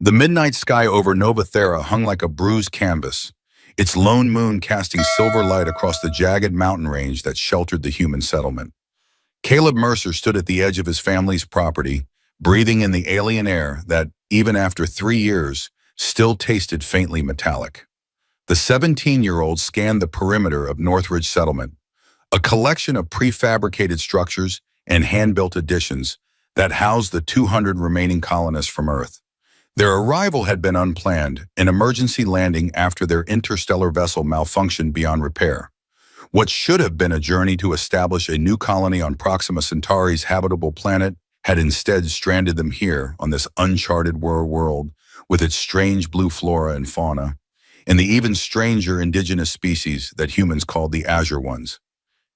The midnight sky over Novathera hung like a bruised canvas, its lone moon casting silver light across the jagged mountain range that sheltered the human settlement. Caleb Mercer stood at the edge of his family's property, breathing in the alien air that, even after 3 years, still tasted faintly metallic. The 17-year-old scanned the perimeter of Northridge Settlement, a collection of prefabricated structures and hand-built additions that housed the 200 remaining colonists from Earth. Their arrival had been unplanned, an emergency landing after their interstellar vessel malfunctioned beyond repair. What should have been a journey to establish a new colony on Proxima Centauri's habitable planet had instead stranded them here on this uncharted world with its strange blue flora and fauna, and the even stranger indigenous species that humans called the Azure Ones.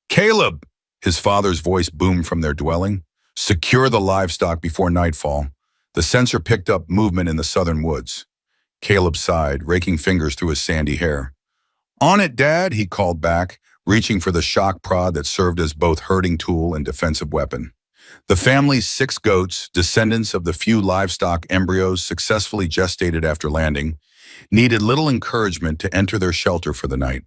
"Caleb!" his father's voice boomed from their dwelling. "Secure the livestock before nightfall." The sensor picked up movement in the southern woods. Caleb sighed, raking fingers through his sandy hair. "On it, Dad," he called back, reaching for the shock prod that served as both herding tool and defensive weapon. The family's 6 goats, descendants of the few livestock embryos successfully gestated after landing, needed little encouragement to enter their shelter for the night.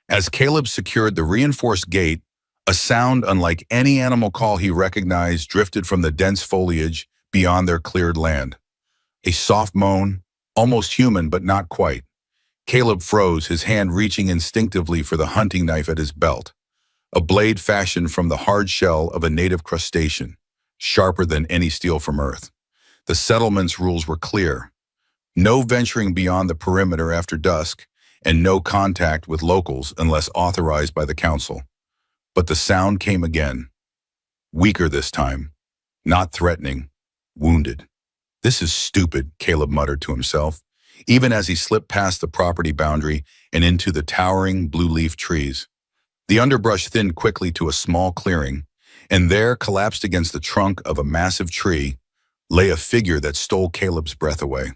As Caleb secured the reinforced gate, a sound unlike any animal call he recognized drifted from the dense foliage beyond their cleared land. A soft moan, almost human but not quite. Caleb froze, his hand reaching instinctively for the hunting knife at his belt, a blade fashioned from the hard shell of a native crustacean, sharper than any steel from Earth. The settlement's rules were clear. No venturing beyond the perimeter after dusk, and no contact with locals unless authorized by the council. But the sound came again. Weaker this time, not threatening, wounded. "This is stupid," Caleb muttered to himself, even as he slipped past the property boundary and into the towering blue-leaf trees. The underbrush thinned quickly to a small clearing, and there, collapsed against the trunk of a massive tree, lay a figure that stole Caleb's breath away.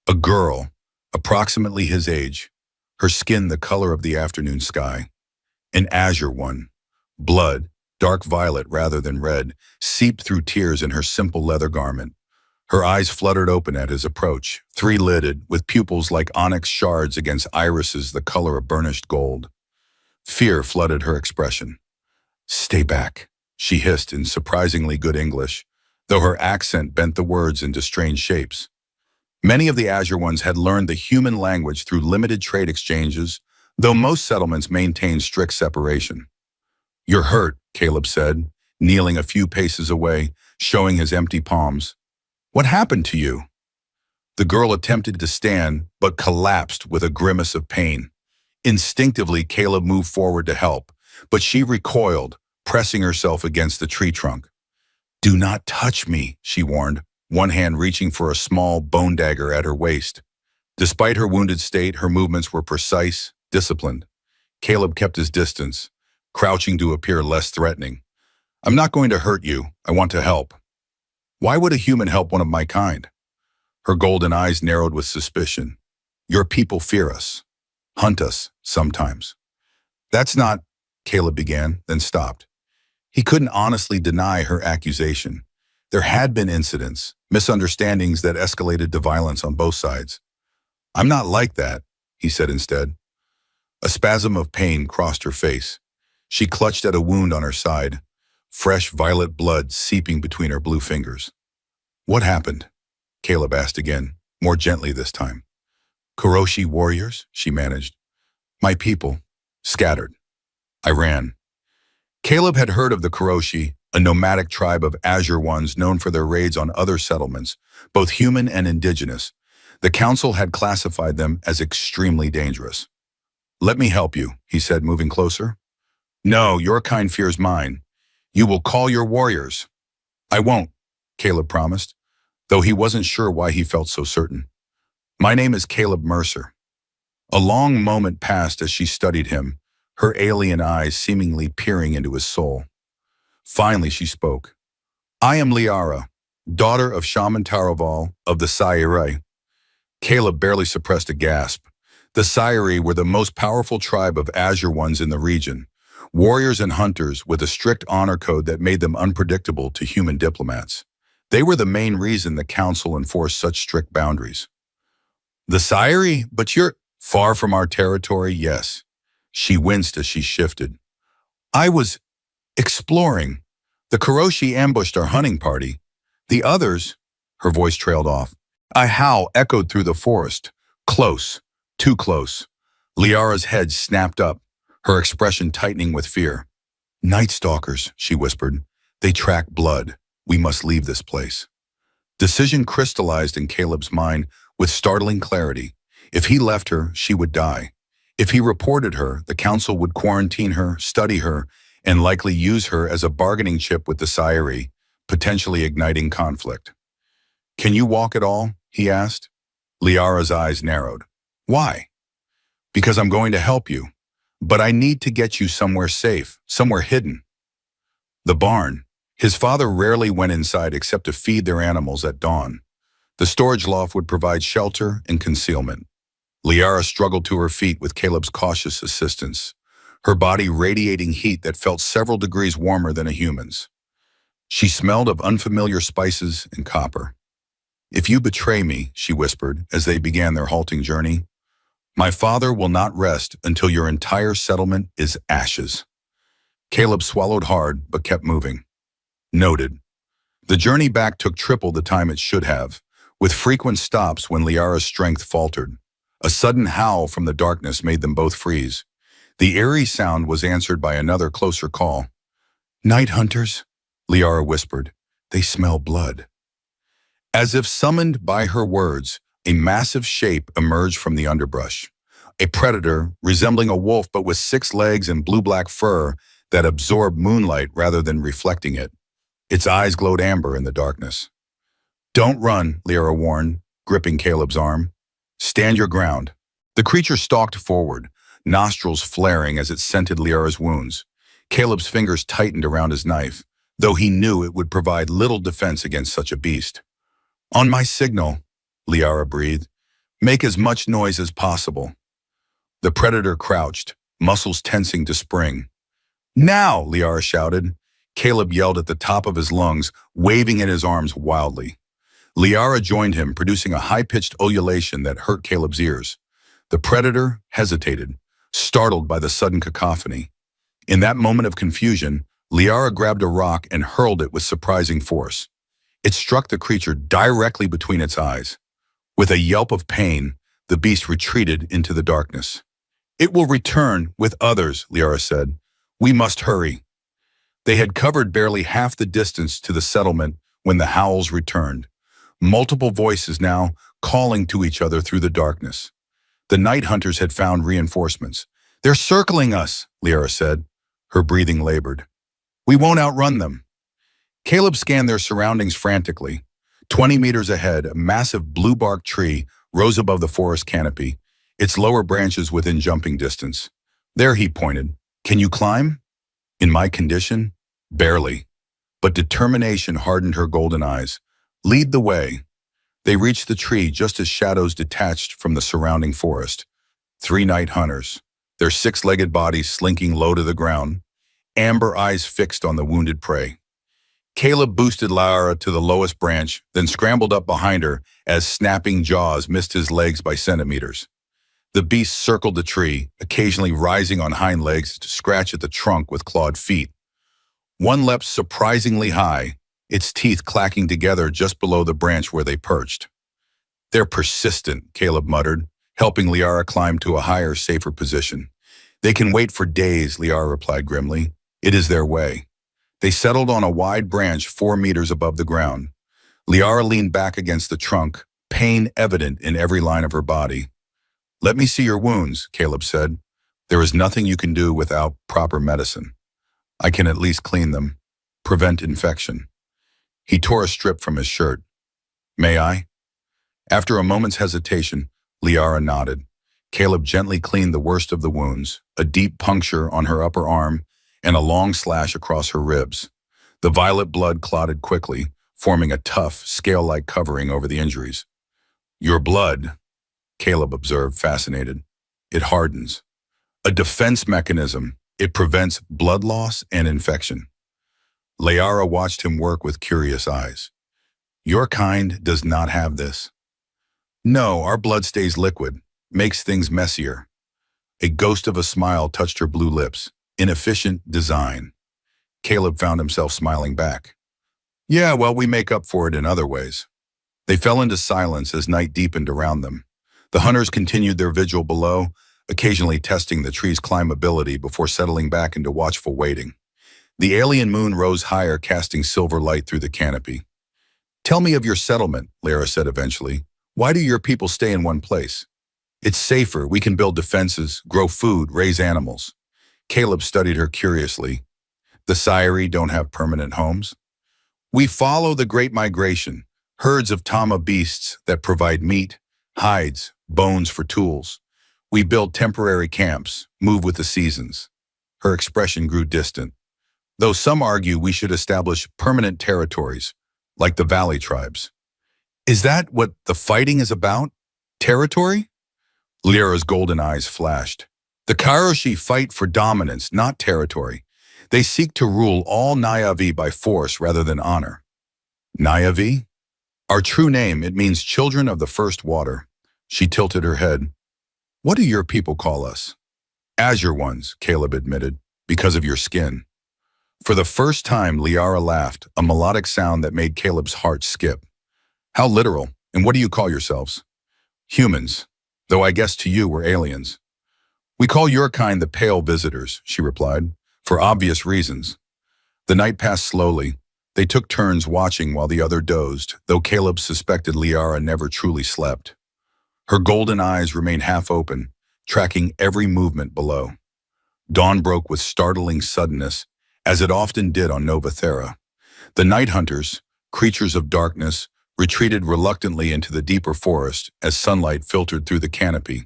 A girl, approximately his age, her skin the color of the afternoon sky. An azure one. Blood, dark violet rather than red, seeped through tears in her simple leather garment. Her eyes fluttered open at his approach, 3-lidded, with pupils like onyx shards against irises the color of burnished gold. Fear flooded her expression. "Stay back," she hissed in surprisingly good English, though her accent bent the words into strange shapes. Many of the Azure Ones had learned the human language through limited trade exchanges, though most settlements maintained strict separation. "You're hurt," Caleb said, kneeling a few paces away, showing his empty palms. "What happened to you?" The girl attempted to stand, but collapsed with a grimace of pain. Instinctively, Caleb moved forward to help, but she recoiled, pressing herself against the tree trunk. "Do not touch me," she warned, one hand reaching for a small bone dagger at her waist. Despite her wounded state, her movements were precise, disciplined. Caleb kept his distance, crouching to appear less threatening. "I'm not going to hurt you. I want to help." "Why would a human help one of my kind?" Her golden eyes narrowed with suspicion. "Your people fear us. Hunt us, sometimes." "That's not," Caleb began, then stopped. He couldn't honestly deny her accusation. There had been incidents, misunderstandings that escalated to violence on both sides. "I'm not like that," he said instead. A spasm of pain crossed her face. She clutched at a wound on her side, fresh violet blood seeping between her blue fingers. "What happened?" Caleb asked again, more gently this time. "Kuroshi warriors," she managed. "My people, scattered. I ran." Caleb had heard of the Kuroshi, a nomadic tribe of Azure Ones known for their raids on other settlements, both human and indigenous. The council had classified them as extremely dangerous. "Let me help you," he said, moving closer. "No, your kind fears mine. You will call your warriors." "I won't," Caleb promised, though he wasn't sure why he felt so certain. "My name is Caleb Mercer." A long moment passed as she studied him, her alien eyes seemingly peering into his soul. Finally, she spoke. "I am Liara, daughter of Shaman Taraval of the Sayuri." Caleb barely suppressed a gasp. The Sayuri were the most powerful tribe of Azure Ones in the region, warriors and hunters with a strict honor code that made them unpredictable to human diplomats. They were the main reason the council enforced such strict boundaries. The Sairi, but you're far from our territory, yes. She winced as she shifted. I was exploring. The Kuroshi ambushed our hunting party. The others, her voice trailed off. A howl echoed through the forest. Close, too close. Liara's head snapped up, her expression tightening with fear. Night stalkers, she whispered. They track blood. We must leave this place. Decision crystallized in Caleb's mind with startling clarity. If he left her, she would die. If he reported her, the council would quarantine her, study her, and likely use her as a bargaining chip with the Sairi, potentially igniting conflict. Can you walk at all? He asked. Liara's eyes narrowed. Why? Because I'm going to help you. But I need to get you somewhere safe, somewhere hidden. The barn. His father rarely went inside except to feed their animals at dawn. The storage loft would provide shelter and concealment. Liara struggled to her feet with Caleb's cautious assistance, her body radiating heat that felt several degrees warmer than a human's. She smelled of unfamiliar spices and copper. If you betray me, she whispered as they began their halting journey, my father will not rest until your entire settlement is ashes. Caleb swallowed hard but kept moving. Noted. The journey back took triple the time it should have, with frequent stops when Liara's strength faltered. A sudden howl from the darkness made them both freeze. The eerie sound was answered by another closer call. Night hunters, Liara whispered. They smell blood. As if summoned by her words, a massive shape emerged from the underbrush. A predator, resembling a wolf but with 6 legs and blue-black fur that absorbed moonlight rather than reflecting it. Its eyes glowed amber in the darkness. Don't run, Liara warned, gripping Caleb's arm. Stand your ground. The creature stalked forward, nostrils flaring as it scented Liara's wounds. Caleb's fingers tightened around his knife, though he knew it would provide little defense against such a beast. On my signal, Liara breathed. Make as much noise as possible. The predator crouched, muscles tensing to spring. Now, Liara shouted. Caleb yelled at the top of his lungs, waving in his arms wildly. Liara joined him, producing a high-pitched ululation that hurt Caleb's ears. The predator hesitated, startled by the sudden cacophony. In that moment of confusion, Liara grabbed a rock and hurled it with surprising force. It struck the creature directly between its eyes. With a yelp of pain, the beast retreated into the darkness. It will return with others, Liara said. We must hurry. They had covered barely half the distance to the settlement when the howls returned. Multiple voices now calling to each other through the darkness. The night hunters had found reinforcements. They're circling us, Liara said. Her breathing labored. We won't outrun them. Caleb scanned their surroundings frantically. 20 meters ahead, a massive blue-bark tree rose above the forest canopy, its lower branches within jumping distance. There, he pointed. Can you climb? In my condition? Barely. But determination hardened her golden eyes. Lead the way. They reached the tree just as shadows detached from the surrounding forest. 3 night hunters, their 6-legged bodies slinking low to the ground, amber eyes fixed on the wounded prey. Caleb boosted Liara to the lowest branch, then scrambled up behind her as snapping jaws missed his legs by centimeters. The beast circled the tree, occasionally rising on hind legs to scratch at the trunk with clawed feet. One leapt surprisingly high, its teeth clacking together just below the branch where they perched. They're persistent, Caleb muttered, helping Liara climb to a higher, safer position. They can wait for days, Liara replied grimly. It is their way. They settled on a wide branch 4 meters above the ground. Liara leaned back against the trunk, pain evident in every line of her body. Let me see your wounds, Caleb said. There is nothing you can do without proper medicine. I can at least clean them, prevent infection. He tore a strip from his shirt. May I? After a moment's hesitation, Liara nodded. Caleb gently cleaned the worst of the wounds, a deep puncture on her upper arm and a long slash across her ribs. The violet blood clotted quickly, forming a tough, scale-like covering over the injuries. Your blood, Caleb observed, fascinated. It hardens. A defense mechanism. It prevents blood loss and infection. Liara watched him work with curious eyes. Your kind does not have this. No, our blood stays liquid, makes things messier. A ghost of a smile touched her blue lips. Inefficient design. Caleb found himself smiling back. Yeah, well, we make up for it in other ways. They fell into silence as night deepened around them. The hunters continued their vigil below, occasionally testing the tree's climbability before settling back into watchful waiting. The alien moon rose higher, casting silver light through the canopy. Tell me of your settlement, Lyra said eventually. Why do your people stay in one place? It's safer. We can build defenses, grow food, raise animals. Caleb studied her curiously. The Sayari don't have permanent homes? We follow the Great Migration, herds of Tama beasts that provide meat, hides, bones for tools. We build temporary camps, move with the seasons. Her expression grew distant. Though some argue we should establish permanent territories, like the Valley tribes. Is that what the fighting is about? Territory? Lyra's golden eyes flashed. The Karoshi fight for dominance, not territory. They seek to rule all Na'vi by force rather than honor. Na'vi? Our true name, it means children of the first water. She tilted her head. What do your people call us? Azure ones, Caleb admitted, because of your skin. For the first time, Liara laughed, a melodic sound that made Caleb's heart skip. How literal, and what do you call yourselves? Humans, though I guess to you we're aliens. We call your kind the pale visitors, she replied, for obvious reasons. The night passed slowly. They took turns watching while the other dozed, though Caleb suspected Liara never truly slept. Her golden eyes remained half open, tracking every movement below. Dawn broke with startling suddenness, as it often did on Nova Thera. The night hunters, creatures of darkness, retreated reluctantly into the deeper forest as sunlight filtered through the canopy.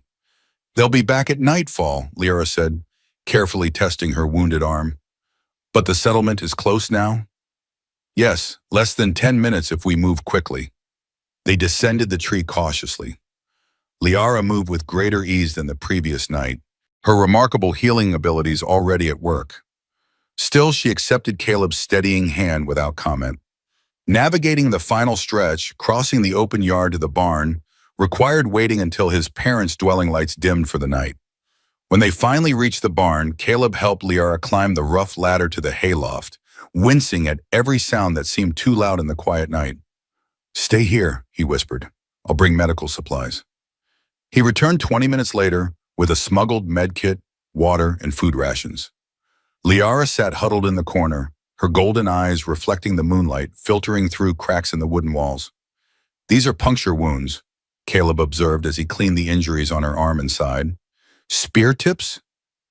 They'll be back at nightfall, Lyra said, carefully testing her wounded arm. But the settlement is close now? Yes, less than 10 minutes if we move quickly. They descended the tree cautiously. Liara moved with greater ease than the previous night, her remarkable healing abilities already at work. Still, she accepted Caleb's steadying hand without comment. Navigating the final stretch, crossing the open yard to the barn, required waiting until his parents' dwelling lights dimmed for the night. When they finally reached the barn, Caleb helped Liara climb the rough ladder to the hayloft, wincing at every sound that seemed too loud in the quiet night. Stay here, he whispered. I'll bring medical supplies. He returned 20 minutes later with a smuggled med kit, water, and food rations. Liara sat huddled in the corner, her golden eyes reflecting the moonlight filtering through cracks in the wooden walls. These are puncture wounds, Caleb observed as he cleaned the injuries on her arm and side. Spear tips?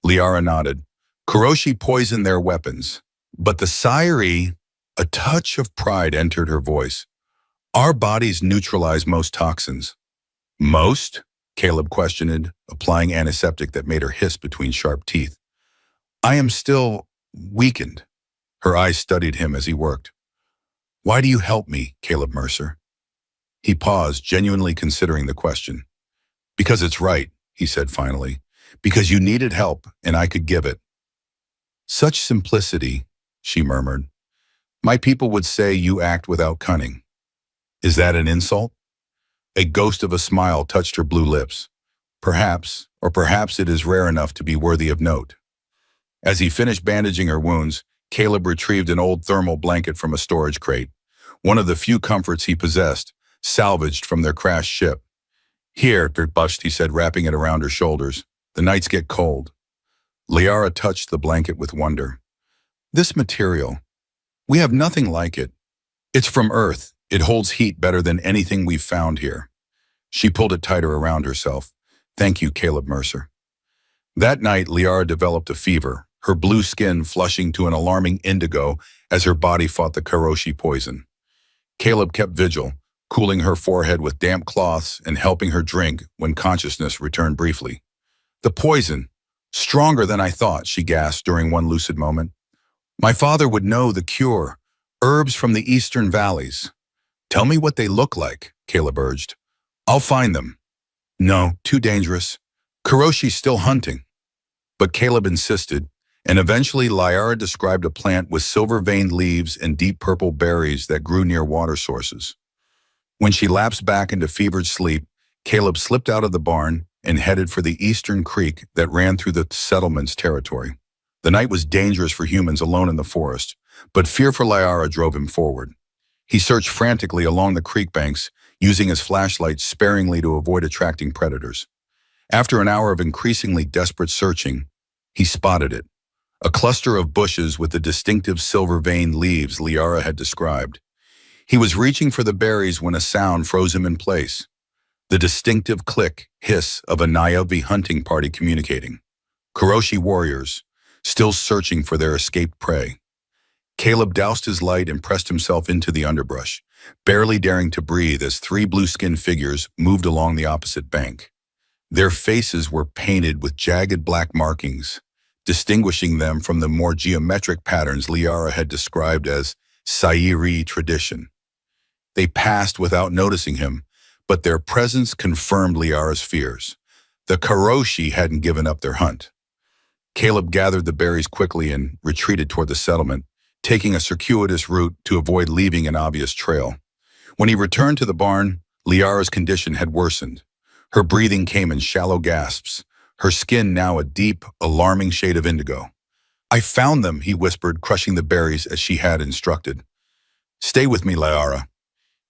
Liara nodded. Karoshi poisoned their weapons. But the Sayari, a touch of pride entered her voice. Our bodies neutralize most toxins. Most? Caleb questioned, applying antiseptic that made her hiss between sharp teeth. I am still weakened. Her eyes studied him as he worked. Why do you help me, Caleb Mercer? He paused, genuinely considering the question. Because it's right, he said finally. Because you needed help, and I could give it. Such simplicity, she murmured. My people would say you act without cunning. Is that an insult? A ghost of a smile touched her blue lips. Perhaps, or perhaps it is rare enough to be worthy of note. As he finished bandaging her wounds, Caleb retrieved an old thermal blanket from a storage crate, one of the few comforts he possessed, salvaged from their crashed ship. Here, Dirtbust, he said, wrapping it around her shoulders. The nights get cold. Liara touched the blanket with wonder. This material, we have nothing like it. It's from Earth. It holds heat better than anything we've found here. She pulled it tighter around herself. Thank you, Caleb Mercer. That night, Liara developed a fever, her blue skin flushing to an alarming indigo as her body fought the Karoshi poison. Caleb kept vigil, cooling her forehead with damp cloths and helping her drink when consciousness returned briefly. The poison, stronger than I thought, she gasped during one lucid moment. My father would know the cure, herbs from the eastern valleys. Tell me what they look like, Caleb urged. I'll find them. No, too dangerous. Karoshi's still hunting. But Caleb insisted, and eventually Liara described a plant with silver-veined leaves and deep purple berries that grew near water sources. When she lapsed back into fevered sleep, Caleb slipped out of the barn and headed for the eastern creek that ran through the settlement's territory. The night was dangerous for humans alone in the forest, but fear for Liara drove him forward. He searched frantically along the creek banks, using his flashlight sparingly to avoid attracting predators. After an hour of increasingly desperate searching, he spotted it. A cluster of bushes with the distinctive silver-veined leaves Liara had described. He was reaching for the berries when a sound froze him in place. The distinctive click, hiss of a Na'vi hunting party communicating. Kuroshi warriors, still searching for their escaped prey. Caleb doused his light and pressed himself into the underbrush, barely daring to breathe as three blue-skinned figures moved along the opposite bank. Their faces were painted with jagged black markings, distinguishing them from the more geometric patterns Liara had described as Sayiri tradition. They passed without noticing him, but their presence confirmed Liara's fears. The Kuroshi hadn't given up their hunt. Caleb gathered the berries quickly and retreated toward the settlement, taking a circuitous route to avoid leaving an obvious trail. When he returned to the barn, Liara's condition had worsened. Her breathing came in shallow gasps, her skin now a deep, alarming shade of indigo. "I found them," he whispered, crushing the berries as she had instructed. "Stay with me, Liara."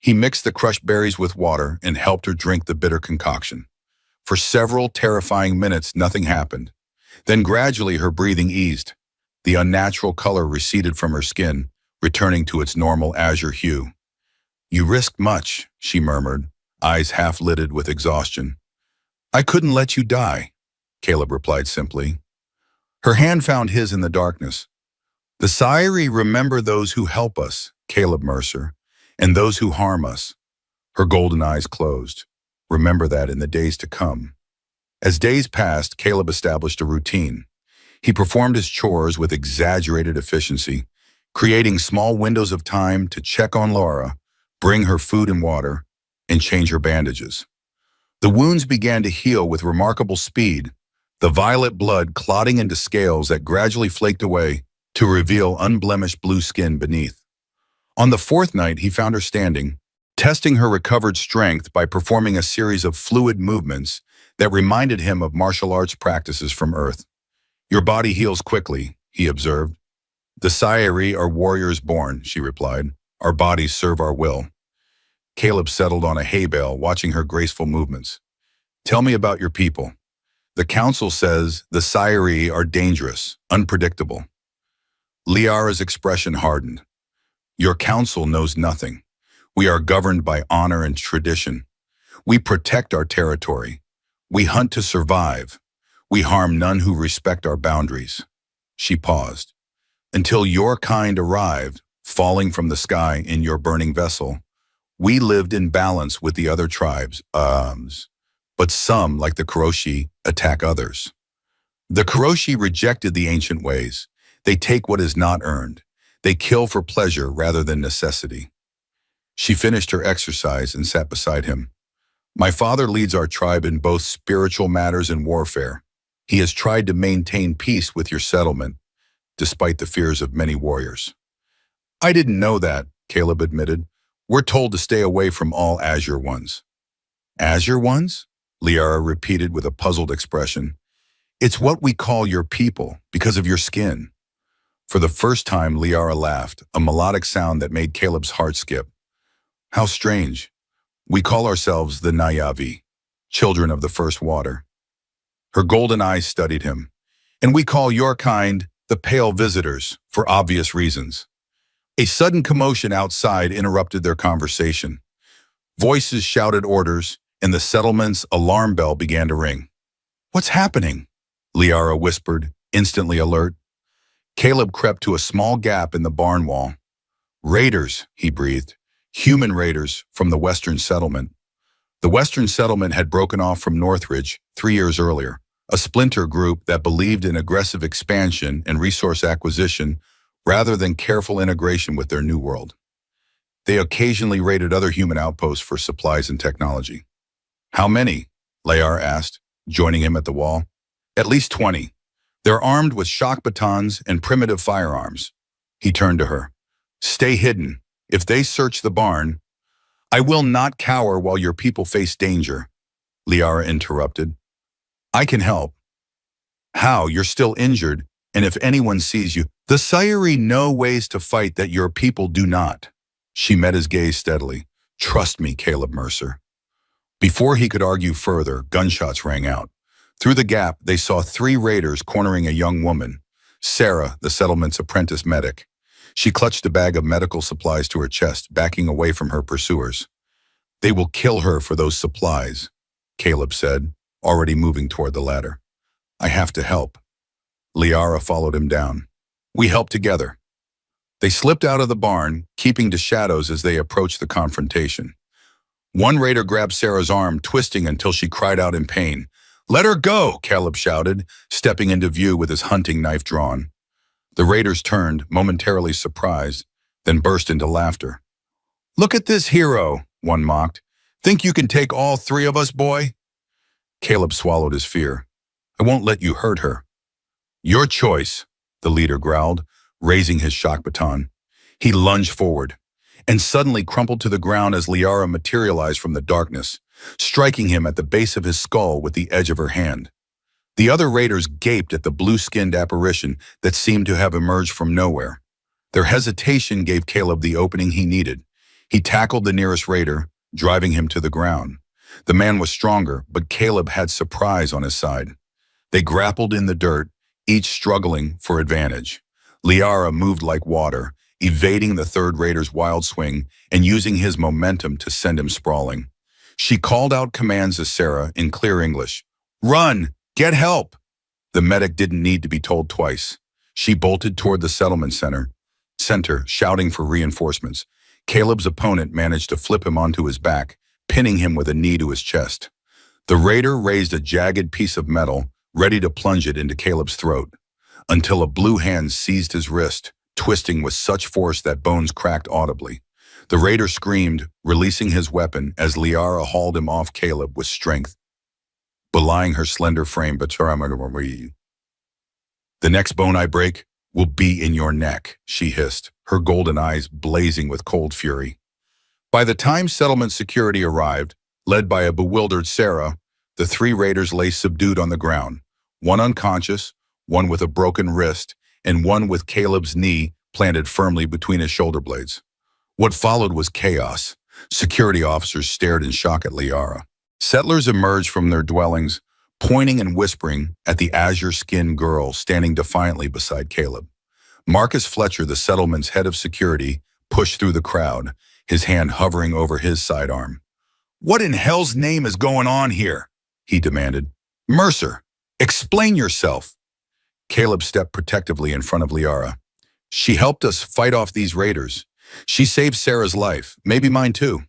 He mixed the crushed berries with water and helped her drink the bitter concoction. For several terrifying minutes, nothing happened. Then gradually her breathing eased. The unnatural color receded from her skin, returning to its normal azure hue. "You risked much," she murmured, eyes half-lidded with exhaustion. "I couldn't let you die," Caleb replied simply. Her hand found his in the darkness. "The Sayiri remember those who help us, Caleb Mercer, and those who harm us." Her golden eyes closed. "Remember that in the days to come." As days passed, Caleb established a routine. He performed his chores with exaggerated efficiency, creating small windows of time to check on Laura, bring her food and water, and change her bandages. The wounds began to heal with remarkable speed, the violet blood clotting into scales that gradually flaked away to reveal unblemished blue skin beneath. On the fourth night, he found her standing, testing her recovered strength by performing a series of fluid movements that reminded him of martial arts practices from Earth. "Your body heals quickly," he observed. "The Sayiri are warriors born," she replied. "Our bodies serve our will." Caleb settled on a hay bale, watching her graceful movements. "Tell me about your people." "The council says the Sayiri are dangerous, unpredictable." Liara's expression hardened. "Your council knows nothing. We are governed by honor and tradition. We protect our territory. We hunt to survive. We harm none who respect our boundaries." She paused. "Until your kind arrived, falling from the sky in your burning vessel, we lived in balance with the other tribes, but some, like the Kuroshi, attack others. The Kuroshi rejected the ancient ways. They take what is not earned. They kill for pleasure rather than necessity." She finished her exercise and sat beside him. "My father leads our tribe in both spiritual matters and warfare. He has tried to maintain peace with your settlement, despite the fears of many warriors." "I didn't know that," Caleb admitted. "We're told to stay away from all Azure Ones." "Azure Ones?" Liara repeated with a puzzled expression. "It's what we call your people, because of your skin." For the first time, Liara laughed, a melodic sound that made Caleb's heart skip. "How strange. We call ourselves the Na'vi, children of the first water." Her golden eyes studied him. "And we call your kind the Pale Visitors, for obvious reasons." A sudden commotion outside interrupted their conversation. Voices shouted orders, and the settlement's alarm bell began to ring. "What's happening?" Liara whispered, instantly alert. Caleb crept to a small gap in the barn wall. "Raiders," he breathed. "Human raiders from the Western Settlement." The Western Settlement had broken off from Northridge 3 years earlier, a splinter group that believed in aggressive expansion and resource acquisition rather than careful integration with their new world. They occasionally raided other human outposts for supplies and technology. "How many?" Liara asked, joining him at the wall. "At least 20. They're armed with shock batons and primitive firearms." He turned to her. "Stay hidden. If they search the barn..." I will not cower while your people face danger, Liara interrupted. I can help. How? You're still injured, and if anyone sees you, the Sayuri know ways to fight that your people do not. She met his gaze steadily. Trust me, Caleb Mercer. Before he could argue further, gunshots rang out. Through the gap, they saw 3 raiders cornering a young woman, Sarah, the settlement's apprentice medic. She clutched a bag of medical supplies to her chest, backing away from her pursuers. They will kill her for those supplies, Caleb said, already moving toward the ladder. I have to help. Liara followed him down. We help together. They slipped out of the barn, keeping to shadows as they approached the confrontation. One raider grabbed Sarah's arm, twisting until she cried out in pain. Let her go, Caleb shouted, stepping into view with his hunting knife drawn. The raiders turned, momentarily surprised, then burst into laughter. Look at this hero, one mocked. Think you can take all 3 of us, boy? Caleb swallowed his fear. I won't let you hurt her. Your choice, the leader growled, raising his shock baton. He lunged forward, and suddenly crumpled to the ground as Liara materialized from the darkness, striking him at the base of his skull with the edge of her hand. The other raiders gaped at the blue-skinned apparition that seemed to have emerged from nowhere. Their hesitation gave Caleb the opening he needed. He tackled the nearest raider, driving him to the ground. The man was stronger, but Caleb had surprise on his side. They grappled in the dirt, each struggling for advantage. Liara moved like water, evading the 3rd raider's wild swing and using his momentum to send him sprawling. She called out commands to Sarah in clear English. Run! Get help! The medic didn't need to be told twice. She bolted toward the settlement center, shouting for reinforcements. Caleb's opponent managed to flip him onto his back, pinning him with a knee to his chest. The raider raised a jagged piece of metal, ready to plunge it into Caleb's throat, until a blue hand seized his wrist, twisting with such force that bones cracked audibly. The raider screamed, releasing his weapon as Liara hauled him off Caleb with strength, belying her slender frame. The next bone I break will be in your neck, she hissed, her golden eyes blazing with cold fury. By the time settlement security arrived, led by a bewildered Sarah, the 3 raiders lay subdued on the ground, one unconscious, one with a broken wrist, and one with Caleb's knee planted firmly between his shoulder blades. What followed was chaos. Security officers stared in shock at Liara. Settlers emerged from their dwellings, pointing and whispering at the azure-skinned girl standing defiantly beside Caleb. Marcus Fletcher, the settlement's head of security, pushed through the crowd, his hand hovering over his sidearm. What in hell's name is going on here? He demanded. Mercer, explain yourself. Caleb stepped protectively in front of Liara. She helped us fight off these raiders. She saved Sarah's life, maybe mine too.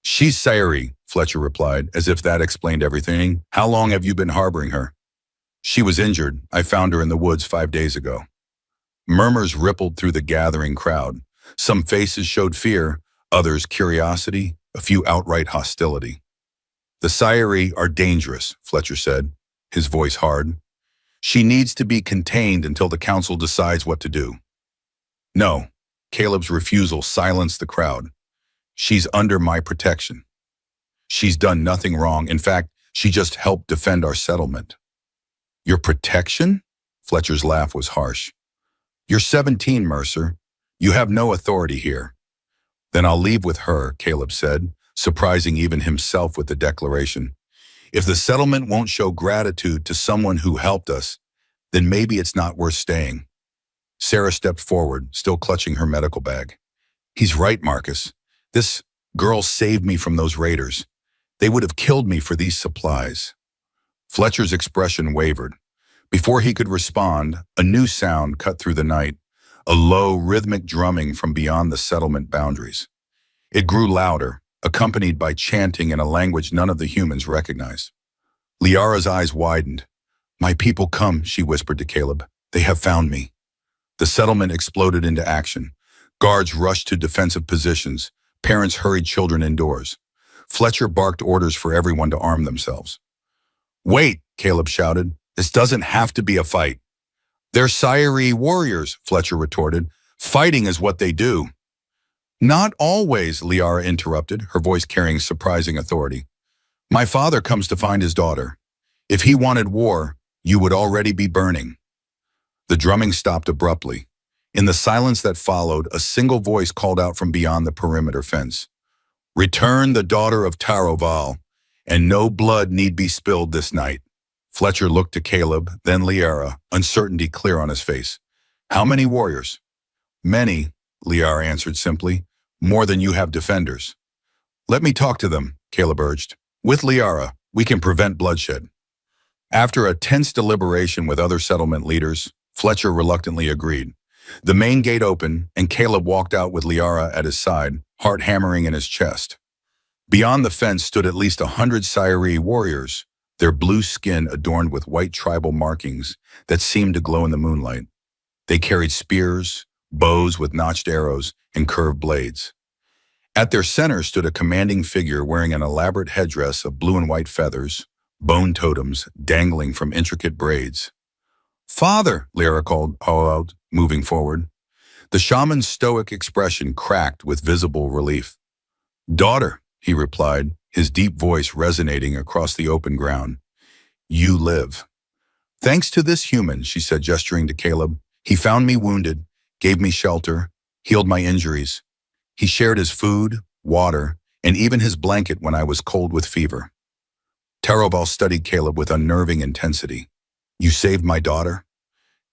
She's Sayuri, Fletcher replied, as if that explained everything. How long have you been harboring her? She was injured. I found her in the woods 5 days ago. Murmurs rippled through the gathering crowd. Some faces showed fear, others curiosity, a few outright hostility. The Sayuri are dangerous, Fletcher said, his voice hard. She needs to be contained until the council decides what to do. No, Caleb's refusal silenced the crowd. She's under my protection. She's done nothing wrong. In fact, she just helped defend our settlement. Your protection? Fletcher's laugh was harsh. You're 17, Mercer. You have no authority here. Then I'll leave with her, Caleb said, surprising even himself with the declaration. If the settlement won't show gratitude to someone who helped us, then maybe it's not worth staying. Sarah stepped forward, still clutching her medical bag. He's right, Marcus. This girl saved me from those raiders. They would have killed me for these supplies. Fletcher's expression wavered. Before he could respond, a new sound cut through the night, a low, rhythmic drumming from beyond the settlement boundaries. It grew louder, accompanied by chanting in a language none of the humans recognized. Liara's eyes widened. My people come, she whispered to Caleb. They have found me. The settlement exploded into action. Guards rushed to defensive positions. Parents hurried children indoors. Fletcher barked orders for everyone to arm themselves. Wait, Caleb shouted. This doesn't have to be a fight. They're Sayuri warriors, Fletcher retorted. Fighting is what they do. Not always, Liara interrupted, her voice carrying surprising authority. My father comes to find his daughter. If he wanted war, you would already be burning. The drumming stopped abruptly. In the silence that followed, a single voice called out from beyond the perimeter fence. Return the daughter of Taroval, and no blood need be spilled this night. Fletcher looked to Caleb, then Liara, uncertainty clear on his face. How many warriors? Many, Liara answered simply. More than you have defenders. Let me talk to them, Caleb urged. With Liara, we can prevent bloodshed. After a tense deliberation with other settlement leaders, Fletcher reluctantly agreed. The main gate opened, and Caleb walked out with Liara at his side, heart hammering in his chest. Beyond the fence stood at least 100 Sayuri warriors, their blue skin adorned with white tribal markings that seemed to glow in the moonlight. They carried spears, bows with notched arrows, and curved blades. At their center stood a commanding figure wearing an elaborate headdress of blue and white feathers, bone totems dangling from intricate braids. Father, Liara called out, moving forward. The shaman's stoic expression cracked with visible relief. Daughter, he replied, his deep voice resonating across the open ground. You live. Thanks to this human, she said, gesturing to Caleb. He found me wounded, gave me shelter, healed my injuries. He shared his food, water, and even his blanket when I was cold with fever. Taroval studied Caleb with unnerving intensity. You saved my daughter?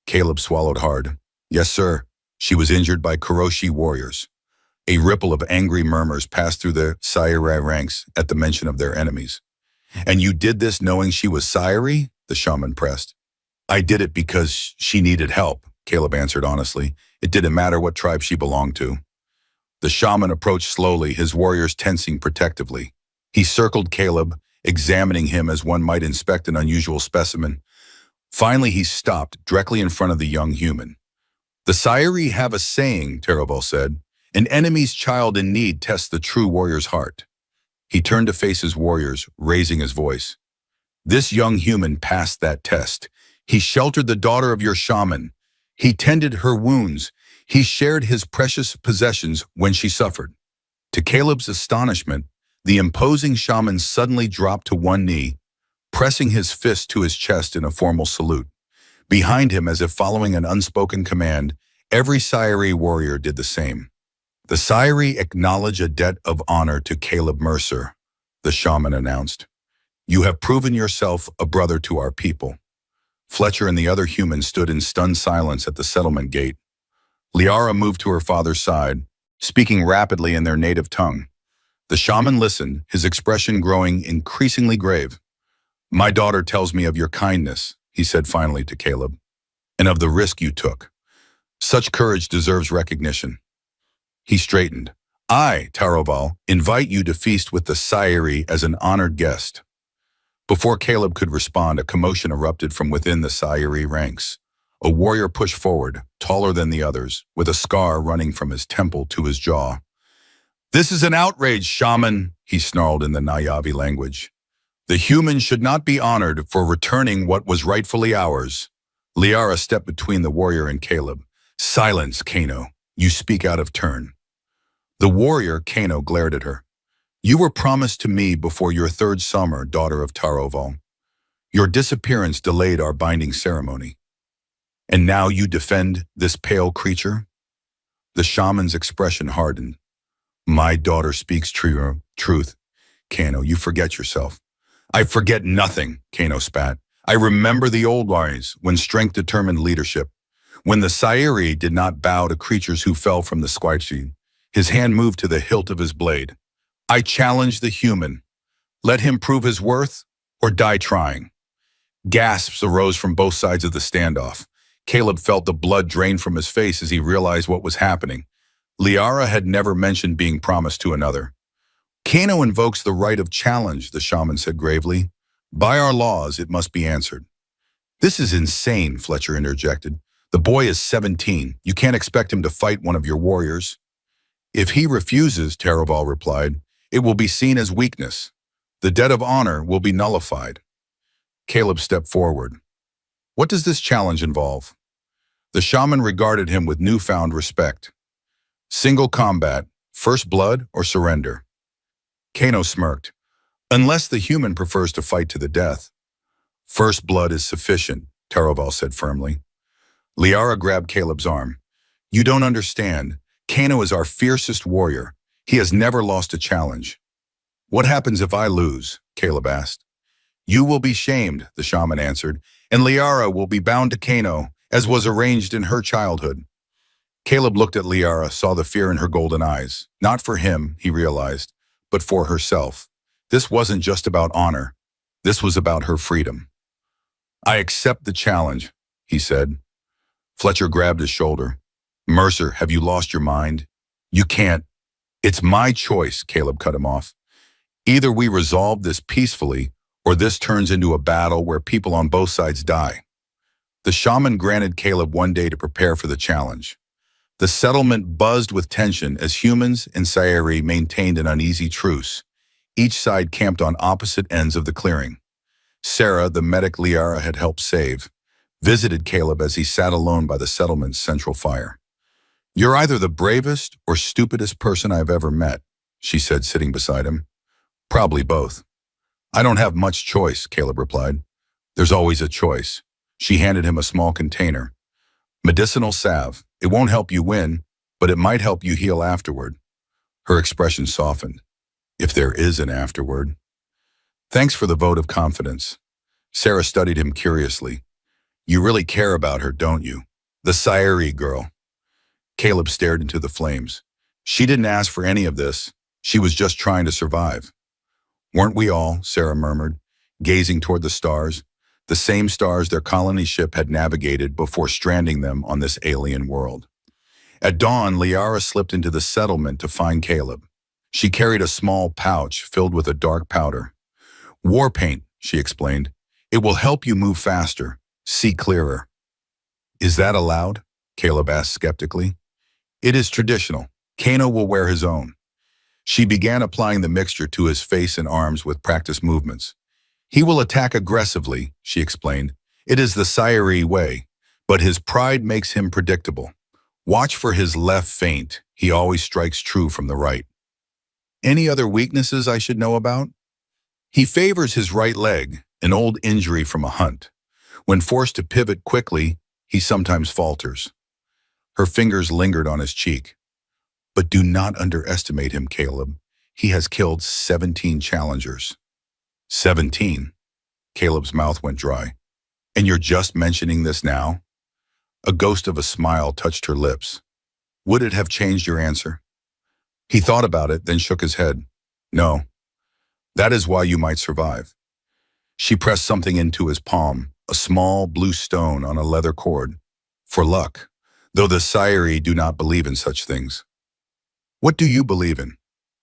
Caleb swallowed hard. Yes, sir. She was injured by Kuroshi warriors. A ripple of angry murmurs passed through the Sayuri ranks at the mention of their enemies. And you did this knowing she was Sayuri? The shaman pressed. I did it because she needed help, Caleb answered honestly. It didn't matter what tribe she belonged to. The shaman approached slowly, his warriors tensing protectively. He circled Caleb, examining him as one might inspect an unusual specimen. Finally, he stopped directly in front of the young human. The Sayuri have a saying, Taroval said. An enemy's child in need tests the true warrior's heart. He turned to face his warriors, raising his voice. This young human passed that test. He sheltered the daughter of your shaman. He tended her wounds. He shared his precious possessions when she suffered. To Caleb's astonishment, the imposing shaman suddenly dropped to one knee, pressing his fist to his chest in a formal salute. Behind him, as if following an unspoken command, every Sayuri warrior did the same. The Sayuri acknowledge a debt of honor to Caleb Mercer, the shaman announced. You have proven yourself a brother to our people. Fletcher and the other humans stood in stunned silence at the settlement gate. Liara moved to her father's side, speaking rapidly in their native tongue. The shaman listened, his expression growing increasingly grave. My daughter tells me of your kindness, he said finally to Caleb, and of the risk you took. Such courage deserves recognition. He straightened. I, Taroval, invite you to feast with the Sayuri as an honored guest. Before Caleb could respond, a commotion erupted from within the Sayuri ranks. A warrior pushed forward, taller than the others, with a scar running from his temple to his jaw. This is an outrage, shaman, he snarled in the Nayavi language. The human should not be honored for returning what was rightfully ours. Liara stepped between the warrior and Caleb. Silence, Kano. You speak out of turn. The warrior, Kano, glared at her. You were promised to me before your third summer, daughter of Taroval. Your disappearance delayed our binding ceremony. And now you defend this pale creature? The shaman's expression hardened. My daughter speaks truth. Kano, you forget yourself. I forget nothing, Kano spat. I remember the old ways, when strength determined leadership. When the Sayuri did not bow to creatures who fell from the Squatchi, his hand moved to the hilt of his blade. I challenge the human. Let him prove his worth or die trying. Gasps arose from both sides of the standoff. Caleb felt the blood drain from his face as he realized what was happening. Liara had never mentioned being promised to another. Kano invokes the right of challenge, the shaman said gravely. By our laws, it must be answered. This is insane, Fletcher interjected. The boy is 17. You can't expect him to fight one of your warriors. If he refuses, Taroval replied, it will be seen as weakness. The debt of honor will be nullified. Caleb stepped forward. What does this challenge involve? The shaman regarded him with newfound respect. Single combat, First blood or surrender? Kano smirked. Unless the human prefers to fight to the death. First blood is sufficient, Taraval said firmly. Liara grabbed Caleb's arm. You don't understand. Kano is our fiercest warrior. He has never lost a challenge. What happens if I lose? Caleb asked. You will be shamed, the shaman answered, and Liara will be bound to Kano, as was arranged in her childhood. Caleb looked at Liara, saw the fear in her golden eyes. Not for him, he realized, but for herself. This wasn't just about honor. This was about her freedom. I accept the challenge, he said. Fletcher grabbed his shoulder. Mercer, have you lost your mind? You can't. It's my choice, Caleb cut him off. Either we resolve this peacefully, or this turns into a battle where people on both sides die. The shaman granted Caleb 1 day to prepare for the challenge. The settlement buzzed with tension as humans and Sayeri maintained an uneasy truce. Each side camped on opposite ends of the clearing. Sarah, the medic Liara had helped save, visited Caleb as he sat alone by the settlement's central fire. You're either the bravest or stupidest person I've ever met, she said, sitting beside him. Probably both. I don't have much choice, Caleb replied. There's always a choice. She handed him a small container. Medicinal salve. It won't help you win, but it might help you heal afterward. Her expression softened. If there is an afterward. Thanks for the vote of confidence. Sarah studied him curiously. You really care about her, don't you? The Sayeri girl. Caleb stared into the flames. She didn't ask for any of this. She was just trying to survive. Weren't we all, Sarah murmured, gazing toward the stars, the same stars their colony ship had navigated before stranding them on this alien world. At dawn, Liara slipped into the settlement to find Caleb. She carried a small pouch filled with a dark powder. War paint, she explained. It will help you move faster, see clearer. Is that allowed? Caleb asked skeptically. It is traditional. Kano will wear his own. She began applying the mixture to his face and arms with practiced movements. He will attack aggressively, she explained. It is the Sayeri way, but his pride makes him predictable. Watch for his left feint. He always strikes true from the right. Any other weaknesses I should know about? He favors his right leg, an old injury from a hunt. When forced to pivot quickly, he sometimes falters. Her fingers lingered on his cheek. But do not underestimate him, Caleb. He has killed 17 challengers. 17? Caleb's mouth went dry. And you're just mentioning this now? A ghost of a smile touched her lips. Would it have changed your answer? He thought about it, then shook his head. No. That is why you might survive. She pressed something into his palm, a small blue stone on a leather cord. For luck, though the Sayeri do not believe in such things. What do you believe in?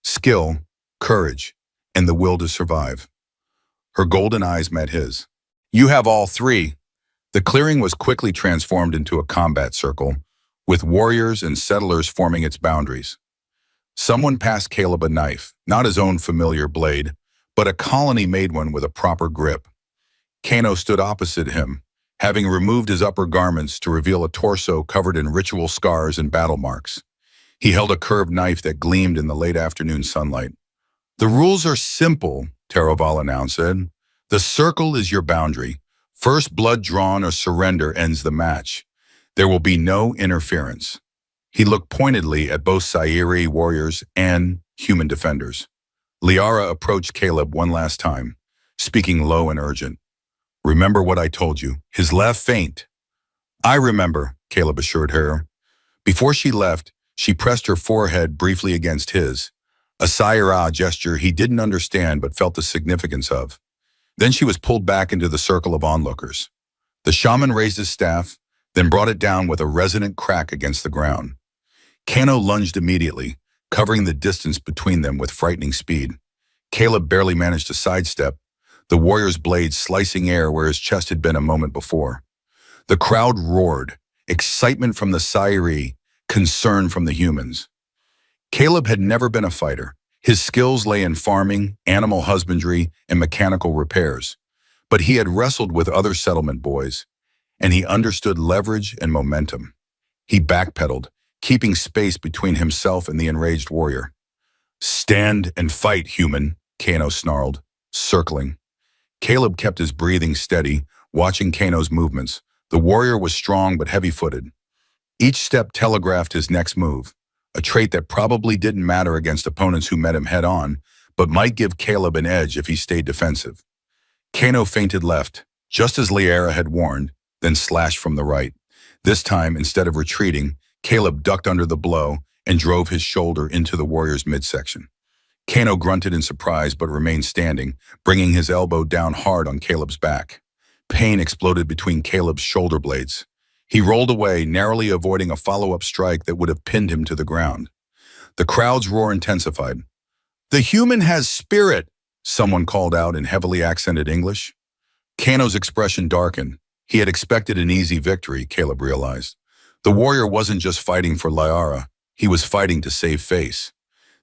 Skill, courage, and the will to survive. Her golden eyes met his. You have all three. The clearing was quickly transformed into a combat circle, with warriors and settlers forming its boundaries. Someone passed Caleb a knife, not his own familiar blade, but a colony-made one with a proper grip. Kano stood opposite him, having removed his upper garments to reveal a torso covered in ritual scars and battle marks. He held a curved knife that gleamed in the late afternoon sunlight. The rules are simple, Taraval announced. The circle is your boundary. First blood drawn or surrender ends the match. There will be no interference. He looked pointedly at both Sayeri warriors and human defenders. Liara approached Caleb one last time, speaking low and urgent. Remember what I told you. His left feint. I remember, Caleb assured her. Before she left, she pressed her forehead briefly against his, a Sayera gesture he didn't understand but felt the significance of. Then she was pulled back into the circle of onlookers. The shaman raised his staff, then brought it down with a resonant crack against the ground. Kano lunged immediately, covering the distance between them with frightening speed. Caleb barely managed to sidestep, the warrior's blade slicing air where his chest had been a moment before. The crowd roared, excitement from the Sayeri, concern from the humans. Caleb had never been a fighter. His skills lay in farming, animal husbandry, and mechanical repairs. But he had wrestled with other settlement boys, and he understood leverage and momentum. He backpedaled, keeping space between himself and the enraged warrior. "Stand and fight, human," Kano snarled, circling. Caleb kept his breathing steady, watching Kano's movements. The warrior was strong but heavy-footed. Each step telegraphed his next move, a trait that probably didn't matter against opponents who met him head-on, but might give Caleb an edge if he stayed defensive. Kano feinted left, just as Liara had warned, then slashed from the right. This time, instead of retreating, Caleb ducked under the blow and drove his shoulder into the warrior's midsection. Kano grunted in surprise but remained standing, bringing his elbow down hard on Caleb's back. Pain exploded between Caleb's shoulder blades. He rolled away, narrowly avoiding a follow-up strike that would have pinned him to the ground. The crowd's roar intensified. "The human has spirit," someone called out in heavily accented English. Kano's expression darkened. He had expected an easy victory, Caleb realized. The warrior wasn't just fighting for Liara, he was fighting to save face.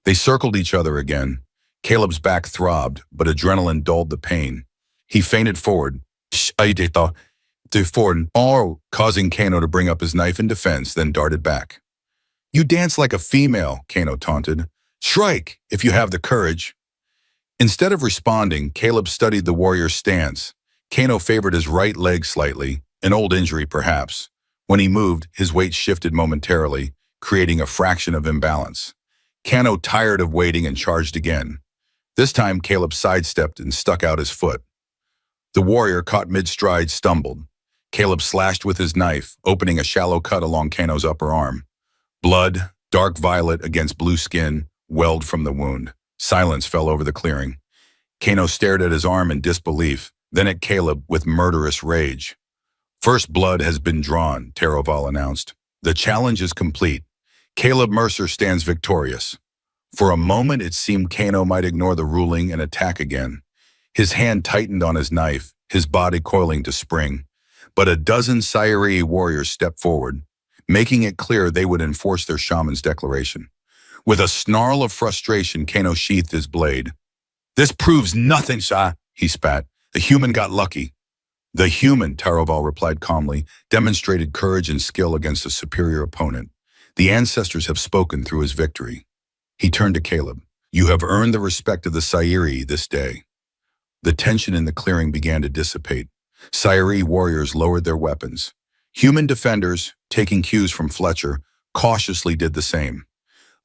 They circled each other again. Caleb's back throbbed, but adrenaline dulled the pain. He feinted forward, causing Kano to bring up his knife in defense, then darted back. "You dance like a female," Kano taunted. "Strike, if you have the courage." Instead of responding, Caleb studied the warrior's stance. Kano favored his right leg slightly, an old injury perhaps. When he moved, his weight shifted momentarily, creating a fraction of imbalance. Kano tired of waiting and charged again. This time, Caleb sidestepped and stuck out his foot. The warrior, caught mid-stride, stumbled. Caleb slashed with his knife, opening a shallow cut along Kano's upper arm. Blood, dark violet against blue skin, welled from the wound. Silence fell over the clearing. Kano stared at his arm in disbelief, then at Caleb with murderous rage. "First blood has been drawn," Taroval announced. "The challenge is complete. Caleb Mercer stands victorious." For a moment, it seemed Kano might ignore the ruling and attack again. His hand tightened on his knife, his body coiling to spring. But a dozen Sayuri warriors stepped forward, making it clear they would enforce their shaman's declaration. With a snarl of frustration, Kano sheathed his blade. "This proves nothing, Shah," he spat. "The human got lucky." "The human," Taroval replied calmly, "demonstrated courage and skill against a superior opponent. The ancestors have spoken through his victory." He turned to Caleb. "You have earned the respect of the Sayuri this day." The tension in the clearing began to dissipate. Sayuri warriors lowered their weapons. Human defenders, taking cues from Fletcher, cautiously did the same.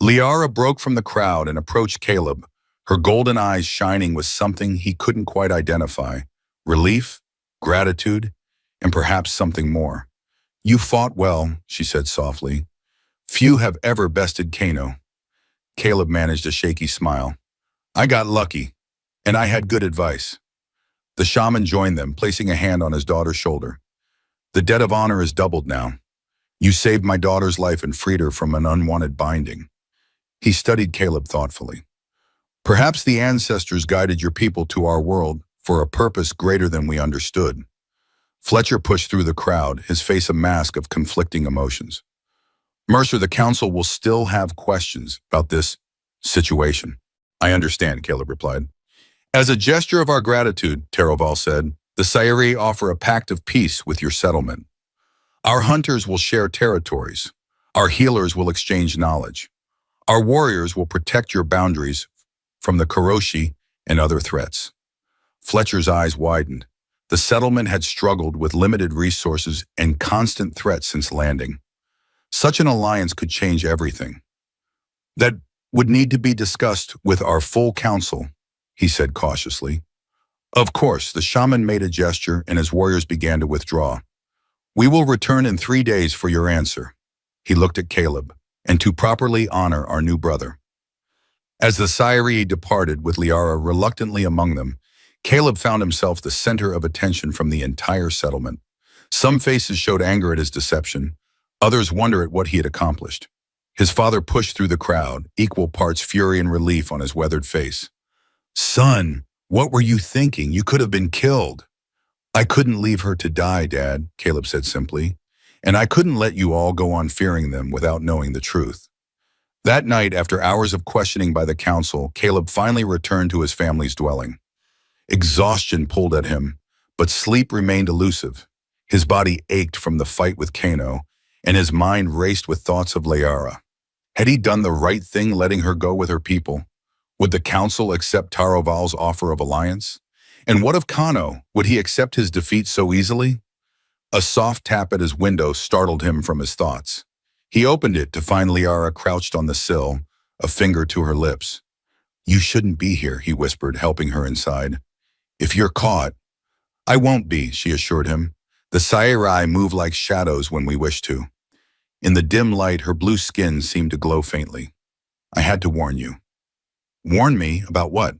Liara broke from the crowd and approached Caleb, her golden eyes shining with something he couldn't quite identify. Relief, gratitude, and perhaps something more. "You fought well," she said softly. "Few have ever bested Kano." Caleb managed a shaky smile. "I got lucky, and I had good advice." The shaman joined them, placing a hand on his daughter's shoulder. "The debt of honor is doubled now. You saved my daughter's life and freed her from an unwanted binding." He studied Caleb thoughtfully. "Perhaps the ancestors guided your people to our world for a purpose greater than we understood." Fletcher pushed through the crowd, his face a mask of conflicting emotions. "Mercer, the council will still have questions about this situation." "I understand," Caleb replied. "As a gesture of our gratitude," Taroval said, "the Sayuri offer a pact of peace with your settlement. Our hunters will share territories. Our healers will exchange knowledge. Our warriors will protect your boundaries from the Kuroshi and other threats." Fletcher's eyes widened. The settlement had struggled with limited resources and constant threats since landing. Such an alliance could change everything. "That would need to be discussed with our full council," he said cautiously. "Of course," the shaman made a gesture and his warriors began to withdraw. "We will return in 3 days for your answer." He looked at Caleb, "and to properly honor our new brother." As the Sayuri departed with Liara reluctantly among them, Caleb found himself the center of attention from the entire settlement. Some faces showed anger at his deception, others wonder at what he had accomplished. His father pushed through the crowd, equal parts fury and relief on his weathered face. "Son, what were you thinking? You could have been killed." "I couldn't leave her to die, Dad," Caleb said simply. "And I couldn't let you all go on fearing them without knowing the truth." That night, after hours of questioning by the council, Caleb finally returned to his family's dwelling. Exhaustion pulled at him, but sleep remained elusive. His body ached from the fight with Kano, and his mind raced with thoughts of Liara. Had he done the right thing letting her go with her people? Would the council accept Taroval's offer of alliance? And what of Kano? Would he accept his defeat so easily? A soft tap at his window startled him from his thoughts. He opened it to find Liara crouched on the sill, a finger to her lips. "You shouldn't be here," he whispered, helping her inside. "If you're caught—" "I won't be," she assured him. "The Samurai move like shadows when we wish to." In the dim light, her blue skin seemed to glow faintly. "I had to warn you." "Warn me? About what?"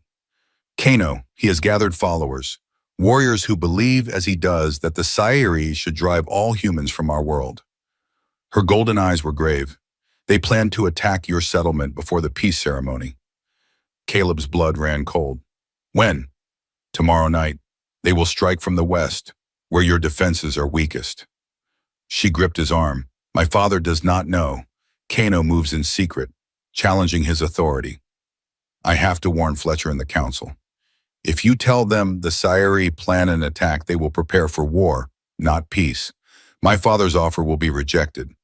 "Kano, he has gathered followers, warriors who believe, as he does, that the Sairi should drive all humans from our world." Her golden eyes were grave. "They plan to attack your settlement before the peace ceremony." Caleb's blood ran cold. "When?" "Tomorrow night. They will strike from the west, where your defenses are weakest." She gripped his arm. "My father does not know. Kano moves in secret, challenging his authority. I have to warn Fletcher and the council. If you tell them the Sairi plan an attack, they will prepare for war, not peace. My father's offer will be rejected."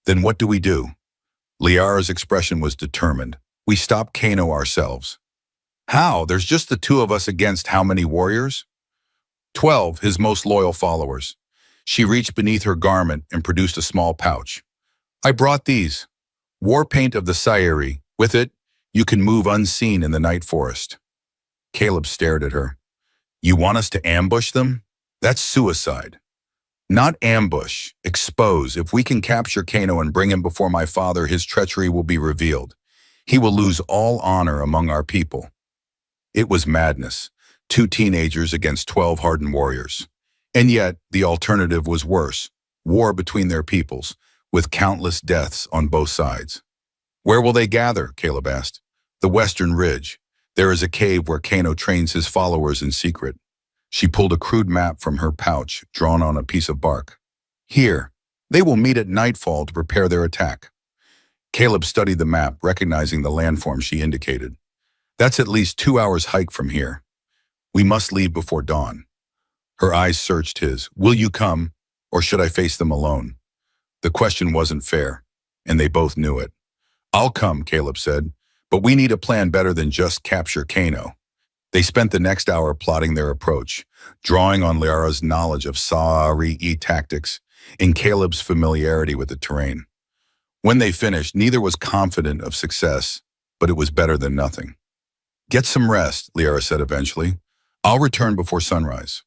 "Then what do we do?" Liara's expression was determined. "We stop Kano ourselves." "How? There's just the two of us against how many warriors?" 12, his most loyal followers. She reached beneath her garment and produced a small pouch. "I brought these. War paint of the Sairi. With it, you can move unseen in the night forest." Caleb stared at her. "You want us to ambush them? That's suicide." "Not ambush, expose. If we can capture Kano and bring him before my father, his treachery will be revealed. He will lose all honor among our people." It was madness. 2 teenagers against 12 hardened warriors. And yet, the alternative was worse. War between their peoples, with countless deaths on both sides. "Where will they gather?" Caleb asked. "The Western Ridge. There is a cave where Kano trains his followers in secret." She pulled a crude map from her pouch, drawn on a piece of bark. "Here. They will meet at nightfall to prepare their attack." Caleb studied the map, recognizing the landform she indicated. "That's at least 2 hours' hike from here. We must leave before dawn." Her eyes searched his. "Will you come, or should I face them alone?" The question wasn't fair, and they both knew it. "I'll come," Caleb said, "but we need a plan better than just capture Kano." They spent the next hour plotting their approach, drawing on Liara's knowledge of Saari tactics and Caleb's familiarity with the terrain. When they finished, neither was confident of success, but it was better than nothing. "Get some rest," Liara said eventually. "I'll return before sunrise."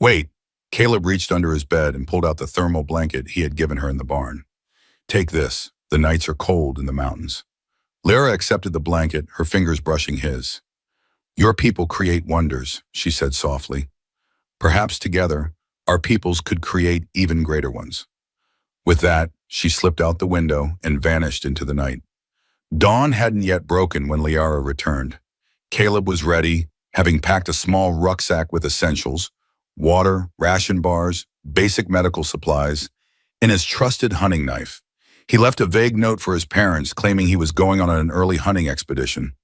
"Wait." Caleb reached under his bed and pulled out the thermal blanket he had given her in the barn. "Take this. The nights are cold in the mountains." Liara accepted the blanket, her fingers brushing his. "Your people create wonders," she said softly. "Perhaps together, our peoples could create even greater ones." With that, she slipped out the window and vanished into the night. Dawn hadn't yet broken when Liara returned. Caleb was ready, having packed a small rucksack with essentials, water, ration bars, basic medical supplies, and his trusted hunting knife. He left a vague note for his parents, claiming he was going on an early hunting expedition.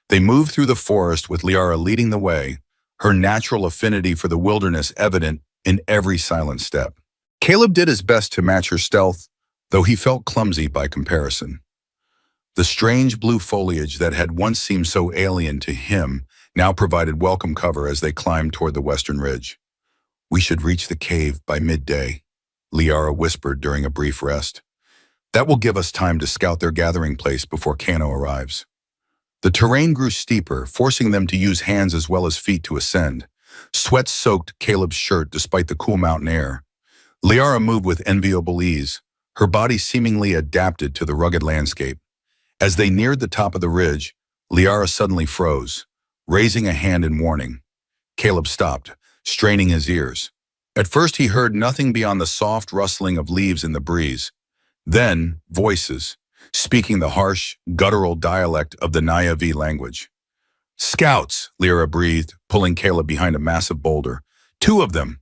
They moved through the forest with Liara leading the way, her natural affinity for the wilderness evident in every silent step. Caleb did his best to match her stealth, though he felt clumsy by comparison. The strange blue foliage that had once seemed so alien to him now provided welcome cover as they climbed toward the western ridge. "We should reach the cave by midday," Liara whispered during a brief rest. "That will give us time to scout their gathering place before Kano arrives." The terrain grew steeper, forcing them to use hands as well as feet to ascend. Sweat soaked Caleb's shirt despite the cool mountain air. Liara moved with enviable ease, her body seemingly adapted to the rugged landscape. As they neared the top of the ridge, Liara suddenly froze, raising a hand in warning. Caleb stopped, straining his ears. At first he heard nothing beyond the soft rustling of leaves in the breeze. Then, voices, speaking the harsh, guttural dialect of the Na'vi language. "Scouts," Liara breathed, pulling Caleb behind a massive boulder. "2 of them."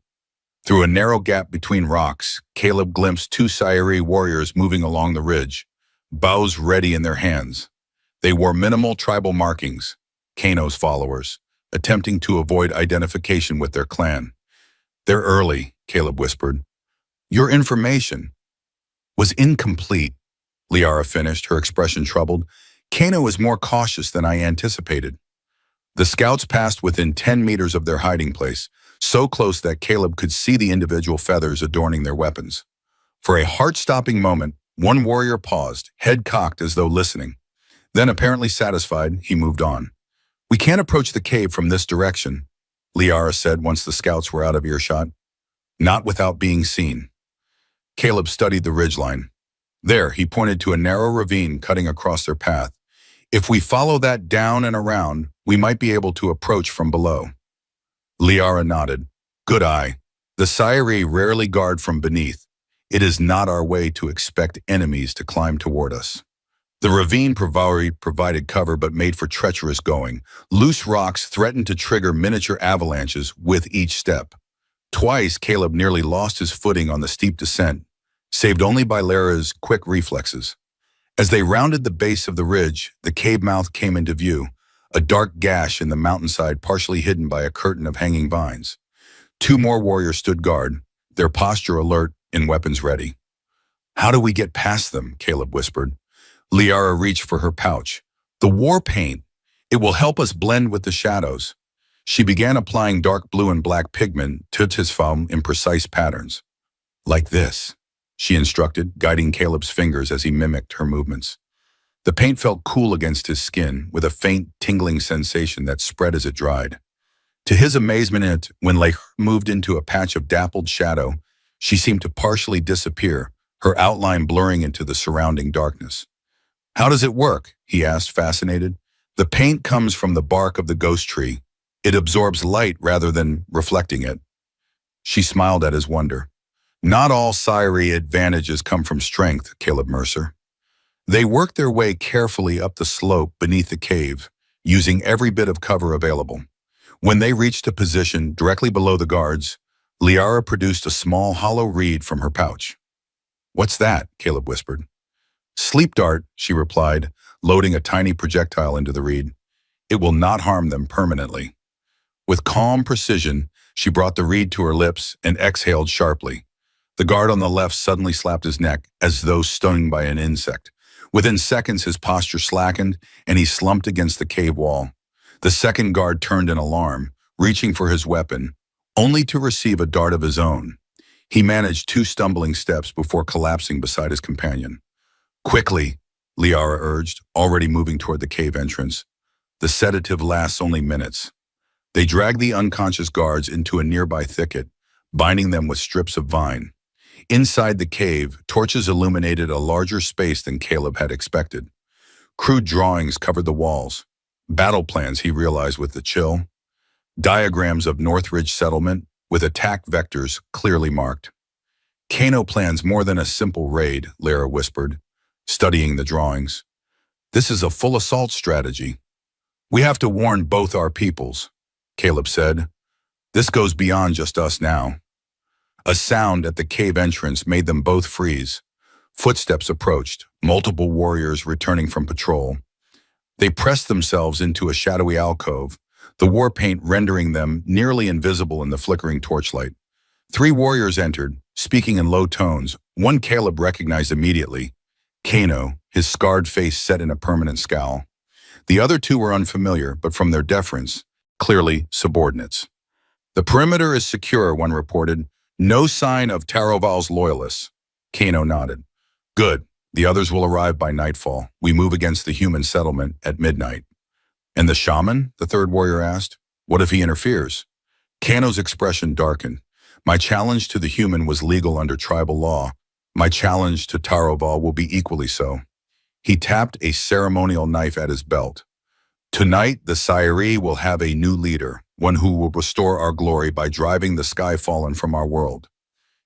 Through a narrow gap between rocks, Caleb glimpsed 2 Sairi warriors moving along the ridge, bows ready in their hands. They wore minimal tribal markings, Kano's followers, attempting to avoid identification with their clan. "They're early," Caleb whispered. "Your information." Was incomplete, Liara finished, her expression troubled. Kano is more cautious than I anticipated. The scouts passed within 10 meters of their hiding place, so close that Caleb could see the individual feathers adorning their weapons. For a heart-stopping moment, one warrior paused, head cocked as though listening. Then, apparently satisfied, he moved on. We can't approach the cave from this direction, Liara said once the scouts were out of earshot. Not without being seen. Caleb studied the ridgeline. There, he pointed to a narrow ravine cutting across their path. If we follow that down and around, we might be able to approach from below. Liara nodded. Good eye. The Sayari rarely guard from beneath. It is not our way to expect enemies to climb toward us. The ravine provided cover but made for treacherous going. Loose rocks threatened to trigger miniature avalanches with each step. Twice, Caleb nearly lost his footing on the steep descent, saved only by Liara's quick reflexes. As they rounded the base of the ridge, the cave mouth came into view, a dark gash in the mountainside partially hidden by a curtain of hanging vines. Two more warriors stood guard, their posture alert and weapons ready. How do we get past them? Caleb whispered. Liara reached for her pouch. The war paint. It will help us blend with the shadows. She began applying dark blue and black pigment to his foam in precise patterns. Like this, she instructed, guiding Caleb's fingers as he mimicked her movements. The paint felt cool against his skin, with a faint, tingling sensation that spread as it dried. To his amazement, when Liara moved into a patch of dappled shadow, she seemed to partially disappear, her outline blurring into the surrounding darkness. How does it work? He asked, fascinated. The paint comes from the bark of the ghost tree. It absorbs light rather than reflecting it. She smiled at his wonder. Not all Sayari advantages come from strength, Caleb Mercer. They worked their way carefully up the slope beneath the cave, using every bit of cover available. When they reached a position directly below the guards, Liara produced a small hollow reed from her pouch. What's that? Caleb whispered. Sleep dart, she replied, loading a tiny projectile into the reed. It will not harm them permanently. With calm precision, she brought the reed to her lips and exhaled sharply. The guard on the left suddenly slapped his neck, as though stung by an insect. Within seconds, his posture slackened, and he slumped against the cave wall. The second guard turned in alarm, reaching for his weapon, only to receive a dart of his own. He managed 2 stumbling steps before collapsing beside his companion. Quickly, Liara urged, already moving toward the cave entrance. The sedative lasts only minutes. They dragged the unconscious guards into a nearby thicket, binding them with strips of vine. Inside the cave, torches illuminated a larger space than Caleb had expected. Crude drawings covered the walls. Battle plans, he realized with a chill. Diagrams of Northridge settlement with attack vectors clearly marked. Kano plans more than a simple raid, Liara whispered, studying the drawings. This is a full assault strategy. We have to warn both our peoples, Caleb said. This goes beyond just us now. A sound at the cave entrance made them both freeze. Footsteps approached, multiple warriors returning from patrol. They pressed themselves into a shadowy alcove, the war paint rendering them nearly invisible in the flickering torchlight. 3 warriors entered, speaking in low tones. One Caleb recognized immediately, Kano, his scarred face set in a permanent scowl. The other 2 were unfamiliar, but from their deference, clearly subordinates. The perimeter is secure, one reported. No sign of Taroval's loyalists. Kano nodded. Good. The others will arrive by nightfall. We move against the human settlement at midnight. And the shaman? The third warrior asked. What if he interferes? Kano's expression darkened. My challenge to the human was legal under tribal law. My challenge to Taroval will be equally so. He tapped a ceremonial knife at his belt. Tonight, the Sayari will have a new leader, one who will restore our glory by driving the sky fallen from our world.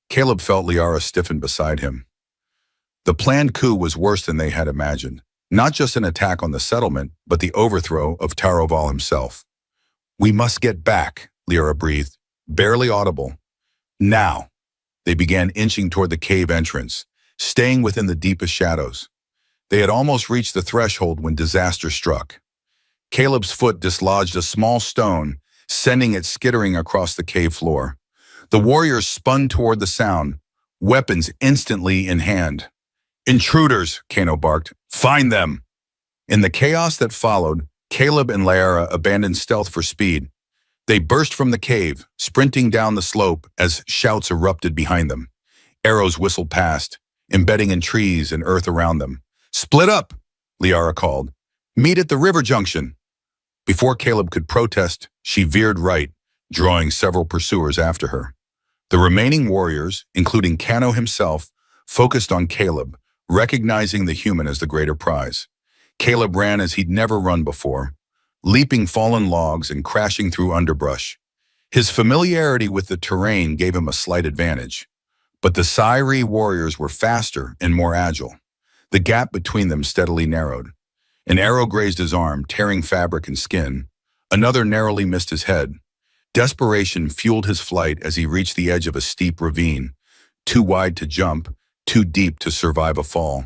Caleb felt Liara stiffen beside him. The planned coup was worse than they had imagined. Not just an attack on the settlement, but the overthrow of Taroval himself. We must get back, Liara breathed, barely audible. Now. They began inching toward the cave entrance, staying within the deepest shadows. They had almost reached the threshold when disaster struck. Caleb's foot dislodged a small stone, sending it skittering across the cave floor. The warriors spun toward the sound, weapons instantly in hand. Intruders, Kano barked. Find them! In the chaos that followed, Caleb and Liara abandoned stealth for speed. They burst from the cave, sprinting down the slope as shouts erupted behind them. Arrows whistled past, embedding in trees and earth around them. Split up, Liara called. Meet at the river junction. Before Caleb could protest, she veered right, drawing several pursuers after her. The remaining warriors, including Kano himself, focused on Caleb, recognizing the human as the greater prize. Caleb ran as he'd never run before, leaping fallen logs and crashing through underbrush. His familiarity with the terrain gave him a slight advantage, but the Sairi warriors were faster and more agile. The gap between them steadily narrowed. An arrow grazed his arm, tearing fabric and skin. Another narrowly missed his head. Desperation fueled his flight as he reached the edge of a steep ravine, too wide to jump, too deep to survive a fall.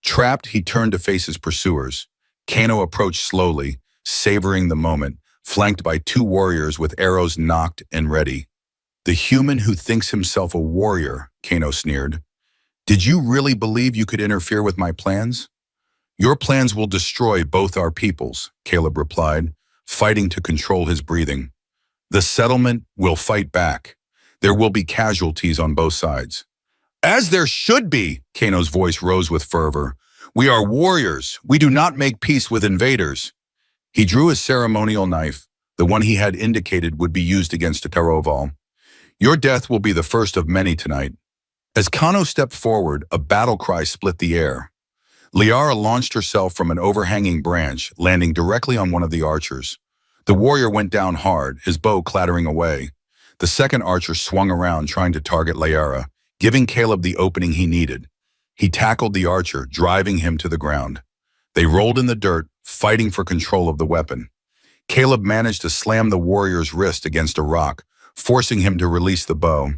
Trapped, he turned to face his pursuers. Kano approached slowly, savoring the moment, flanked by two warriors with arrows nocked and ready. The human who thinks himself a warrior, Kano sneered. Did you really believe you could interfere with my plans? Your plans will destroy both our peoples, Caleb replied, fighting to control his breathing. The settlement will fight back. There will be casualties on both sides. As there should be, Kano's voice rose with fervor. We are warriors. We do not make peace with invaders. He drew his ceremonial knife, the one he had indicated would be used against Taraval. Your death will be the first of many tonight. As Kano stepped forward, a battle cry split the air. Liara launched herself from an overhanging branch, landing directly on one of the archers. The warrior went down hard, his bow clattering away. The second archer swung around, trying to target Liara, giving Caleb the opening he needed. He tackled the archer, driving him to the ground. They rolled in the dirt, fighting for control of the weapon. Caleb managed to slam the warrior's wrist against a rock, forcing him to release the bow.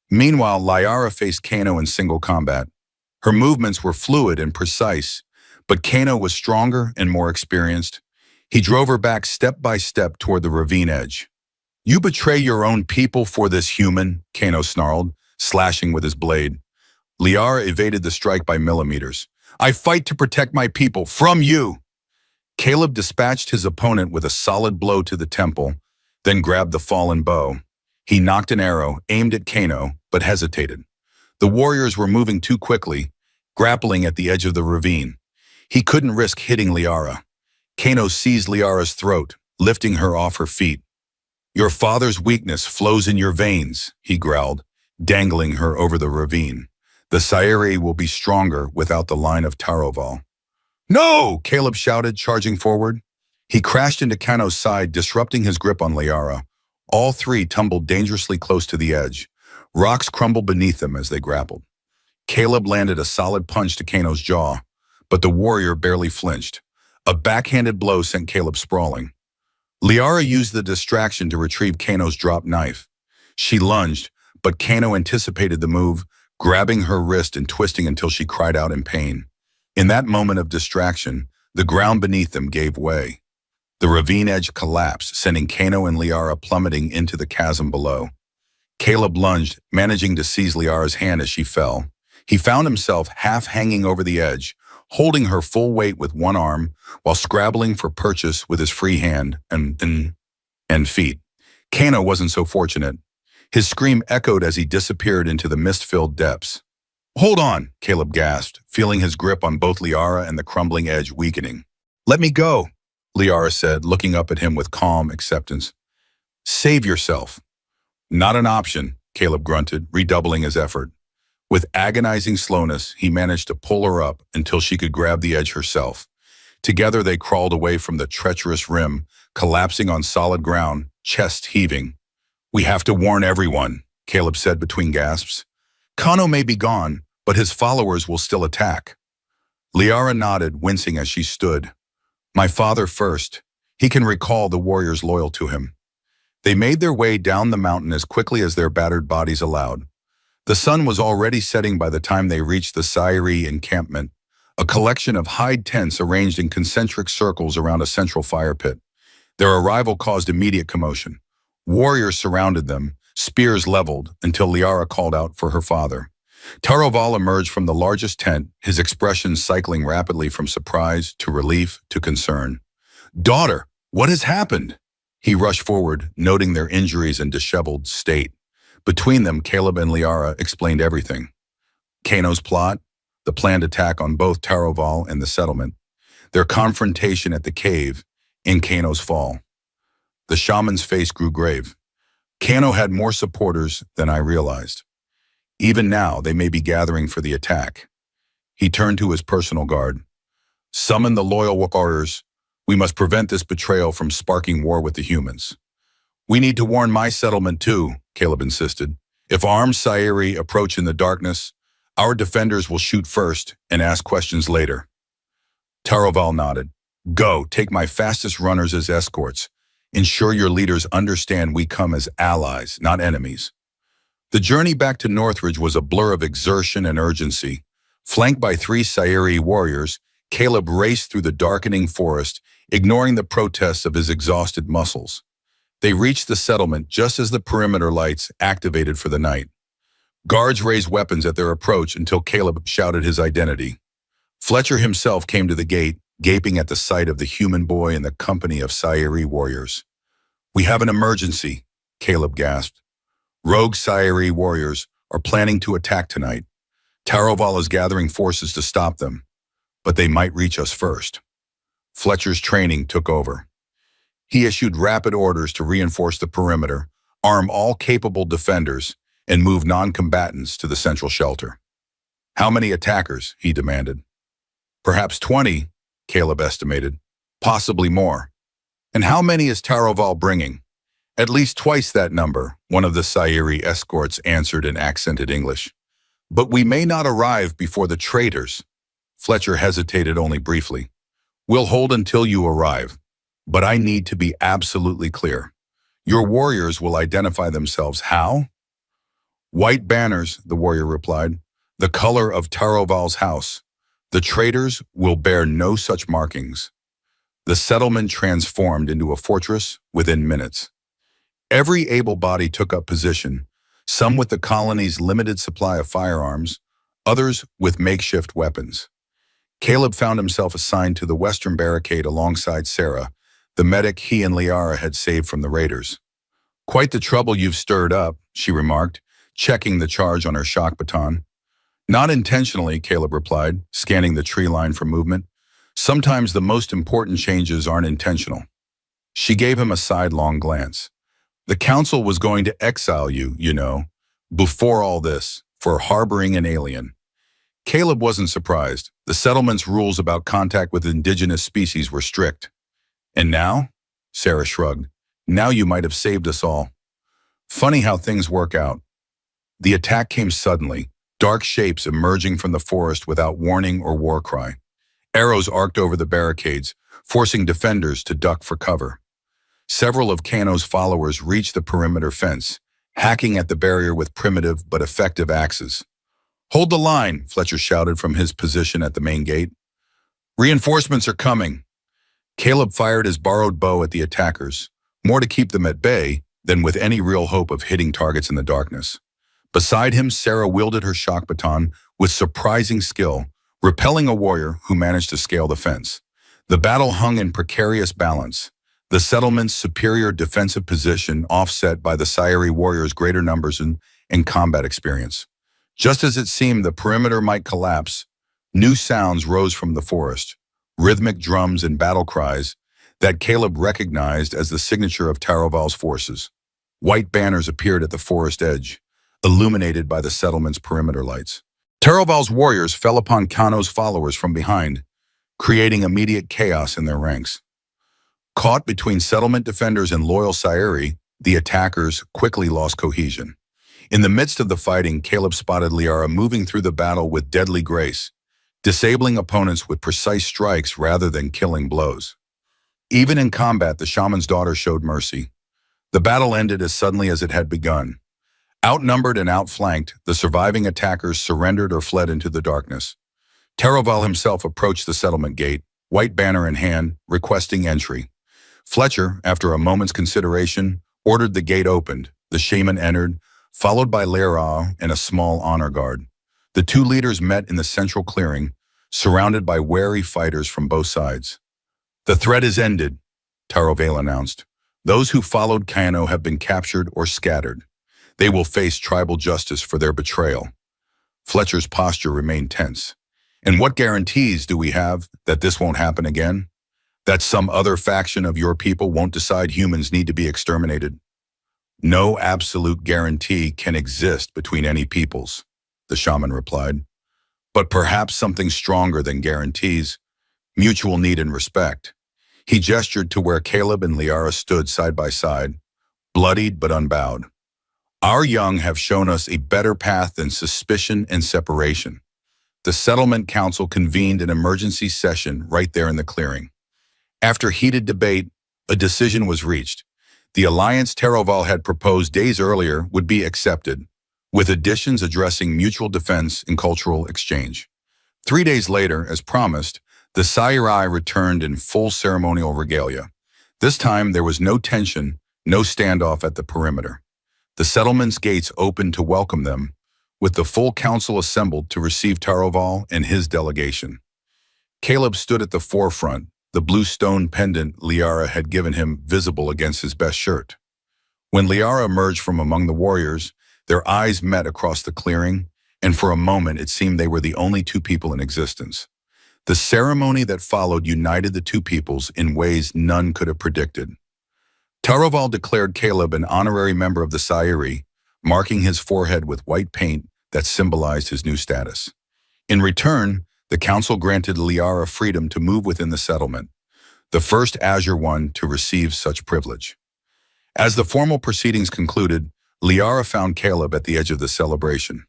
Meanwhile, Liara faced Kano in single combat. Her movements were fluid and precise, but Kano was stronger and more experienced. He drove her back step by step toward the ravine edge. You betray your own people for this human, Kano snarled, slashing with his blade. Liara evaded the strike by millimeters. I fight to protect my people from you. Caleb dispatched his opponent with a solid blow to the temple, then grabbed the fallen bow. He knocked an arrow, aimed at Kano, but hesitated. The warriors were moving too quickly, grappling at the edge of the ravine. He couldn't risk hitting Liara. Kano seized Liara's throat, lifting her off her feet. Your father's weakness flows in your veins, he growled, dangling her over the ravine. The Sairi will be stronger without the line of Taraval. No! Caleb shouted, charging forward. He crashed into Kano's side, disrupting his grip on Liara. All three tumbled dangerously close to the edge. Rocks crumbled beneath them as they grappled. Caleb landed a solid punch to Kano's jaw, but the warrior barely flinched. A backhanded blow sent Caleb sprawling. Liara used the distraction to retrieve Kano's dropped knife. She lunged, but Kano anticipated the move, grabbing her wrist and twisting until she cried out in pain. In that moment of distraction, the ground beneath them gave way. The ravine edge collapsed, sending Kano and Liara plummeting into the chasm below. Caleb lunged, managing to seize Liara's hand as she fell. He found himself half hanging over the edge, holding her full weight with one arm, while scrabbling for purchase with his free hand and feet. Kano wasn't so fortunate. His scream echoed as he disappeared into the mist-filled depths. Hold on, Caleb gasped, feeling his grip on both Liara and the crumbling edge weakening. Let me go, Liara said, looking up at him with calm acceptance. Save yourself. Not an option, Caleb grunted, redoubling his effort. With agonizing slowness, he managed to pull her up until she could grab the edge herself. Together they crawled away from the treacherous rim, collapsing on solid ground, chest heaving. We have to warn everyone, Caleb said between gasps. Kano may be gone, but his followers will still attack. Liara nodded, wincing as she stood. My father first. He can recall the warriors loyal to him. They made their way down the mountain as quickly as their battered bodies allowed. The sun was already setting by the time they reached the Sairi encampment, a collection of hide tents arranged in concentric circles around a central fire pit. Their arrival caused immediate commotion. Warriors surrounded them, spears leveled, until Liara called out for her father. Taroval emerged from the largest tent, his expression cycling rapidly from surprise to relief to concern. "Daughter, what has happened?" He rushed forward, noting their injuries and disheveled state. Between them, Caleb and Liara explained everything. Kano's plot, the planned attack on both Taroval and the settlement, their confrontation at the cave, and Kano's fall. The shaman's face grew grave. Kano had more supporters than I realized. Even now, they may be gathering for the attack. He turned to his personal guard. "Summon the loyal warriors. We must prevent this betrayal from sparking war with the humans." "We need to warn my settlement too," Caleb insisted. "If armed Sayuri approach in the darkness, our defenders will shoot first and ask questions later." Taroval nodded. "Go, take my fastest runners as escorts. Ensure your leaders understand we come as allies, not enemies." The journey back to Northridge was a blur of exertion and urgency. Flanked by 3 Sayuri warriors, Caleb raced through the darkening forest, ignoring the protests of his exhausted muscles. They reached the settlement just as the perimeter lights activated for the night. Guards raised weapons at their approach until Caleb shouted his identity. Fletcher himself came to the gate, gaping at the sight of the human boy in the company of Sayuri warriors. "We have an emergency," Caleb gasped. "Rogue Sayuri warriors are planning to attack tonight. Taroval is gathering forces to stop them, but they might reach us first." Fletcher's training took over. He issued rapid orders to reinforce the perimeter, arm all capable defenders, and move non-combatants to the central shelter. "How many attackers?" he demanded. "Perhaps 20, Caleb estimated. "Possibly more." "And how many is Taroval bringing?" "At least twice that number," one of the Sayuri escorts answered in accented English. "But we may not arrive before the traitors." Fletcher hesitated only briefly. "We'll hold until you arrive, but I need to be absolutely clear. Your warriors will identify themselves how?" "White banners," the warrior replied, "the color of Taroval's house. The traitors will bear no such markings." The settlement transformed into a fortress within minutes. Every able body took up position, some with the colony's limited supply of firearms, others with makeshift weapons. Caleb found himself assigned to the western barricade alongside Sarah, the medic he and Liara had saved from the raiders. "Quite the trouble you've stirred up," she remarked, checking the charge on her shock baton. "Not intentionally," Caleb replied, scanning the tree line for movement. "Sometimes the most important changes aren't intentional." She gave him a sidelong glance. "The council was going to exile you, you know, before all this, for harboring an alien." Caleb wasn't surprised. The settlement's rules about contact with indigenous species were strict. "And now?" Sarah shrugged. "Now you might have saved us all." Funny how things work out. The attack came suddenly, dark shapes emerging from the forest without warning or war cry. Arrows arced over the barricades, forcing defenders to duck for cover. Several of Kano's followers reached the perimeter fence, hacking at the barrier with primitive but effective axes. "Hold the line," Fletcher shouted from his position at the main gate. "Reinforcements are coming." Caleb fired his borrowed bow at the attackers, more to keep them at bay than with any real hope of hitting targets in the darkness. Beside him, Sarah wielded her shock baton with surprising skill, repelling a warrior who managed to scale the fence. The battle hung in precarious balance, the settlement's superior defensive position offset by the Sayuri warriors' greater numbers and combat experience. Just as it seemed the perimeter might collapse, new sounds rose from the forest, rhythmic drums and battle cries that Caleb recognized as the signature of Taroval's forces. White banners appeared at the forest edge, illuminated by the settlement's perimeter lights. Taroval's warriors fell upon Kano's followers from behind, creating immediate chaos in their ranks. Caught between settlement defenders and loyal Sayuri, the attackers quickly lost cohesion. In the midst of the fighting, Caleb spotted Liara moving through the battle with deadly grace, disabling opponents with precise strikes rather than killing blows. Even in combat, the shaman's daughter showed mercy. The battle ended as suddenly as it had begun. Outnumbered and outflanked, the surviving attackers surrendered or fled into the darkness. Taroval himself approached the settlement gate, white banner in hand, requesting entry. Fletcher, after a moment's consideration, ordered the gate opened. The shaman entered, followed by Liara and a small honor guard. The two leaders met in the central clearing, surrounded by wary fighters from both sides. "The threat is ended," Taraval announced. "Those who followed Kano have been captured or scattered. They will face tribal justice for their betrayal." Fletcher's posture remained tense. "And what guarantees do we have that this won't happen again? That some other faction of your people won't decide humans need to be exterminated?" "No absolute guarantee can exist between any peoples," the shaman replied. "But perhaps something stronger than guarantees: mutual need and respect." He gestured to where Caleb and Liara stood side by side, bloodied but unbowed. "Our young have shown us a better path than suspicion and separation." The settlement council convened an emergency session right there in the clearing. After heated debate, a decision was reached. The alliance Taraval had proposed days earlier would be accepted, with additions addressing mutual defense and cultural exchange. 3 days later, as promised, the Samurai returned in full ceremonial regalia. This time there was no tension, no standoff at the perimeter. The settlement's gates opened to welcome them, with the full council assembled to receive Taraval and his delegation. Caleb stood at the forefront, the blue stone pendant Liara had given him visible against his best shirt. When Liara emerged from among the warriors, their eyes met across the clearing, and for a moment it seemed they were the only two people in existence. The ceremony that followed united the two peoples in ways none could have predicted. Taraval declared Caleb an honorary member of the Sayuri, marking his forehead with white paint that symbolized his new status. In return, the council granted Liara freedom to move within the settlement, the first Azure one to receive such privilege. As the formal proceedings concluded, Liara found Caleb at the edge of the celebration.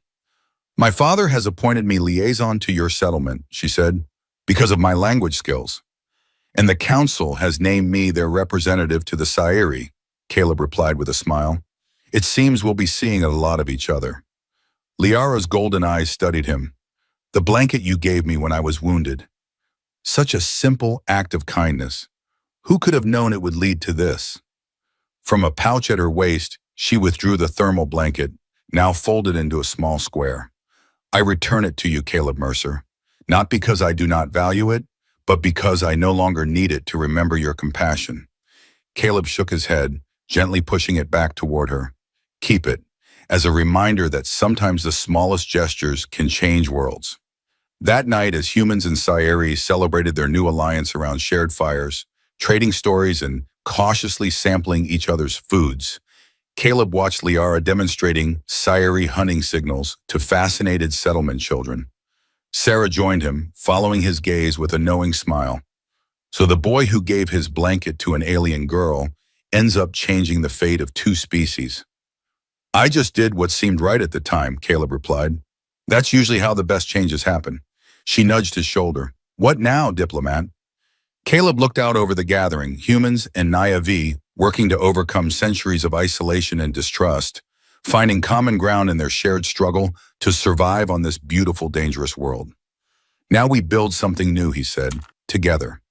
"My father has appointed me liaison to your settlement," she said, "because of my language skills. And the council has named me their representative to the Sayuri," Caleb replied with a smile. "It seems we'll be seeing a lot of each other." Liara's golden eyes studied him. "The blanket you gave me when I was wounded. Such a simple act of kindness. Who could have known it would lead to this?" From a pouch at her waist, she withdrew the thermal blanket, now folded into a small square. "I return it to you, Caleb Mercer, not because I do not value it, but because I no longer need it to remember your compassion." Caleb shook his head, gently pushing it back toward her. "Keep it, as a reminder that sometimes the smallest gestures can change worlds." That night, as humans and Sayuri celebrated their new alliance around shared fires, trading stories and cautiously sampling each other's foods, Caleb watched Liara demonstrating Sayuri hunting signals to fascinated settlement children. Sarah joined him, following his gaze with a knowing smile. So the boy who gave his blanket to an alien girl ends up changing the fate of 2 species. "I just did what seemed right at the time," Caleb replied. "That's usually how the best changes happen." She nudged his shoulder. "What now, diplomat?" Caleb looked out over the gathering, humans and Na'vi working to overcome centuries of isolation and distrust, finding common ground in their shared struggle to survive on this beautiful, dangerous world. "Now we build something new," he said, "together."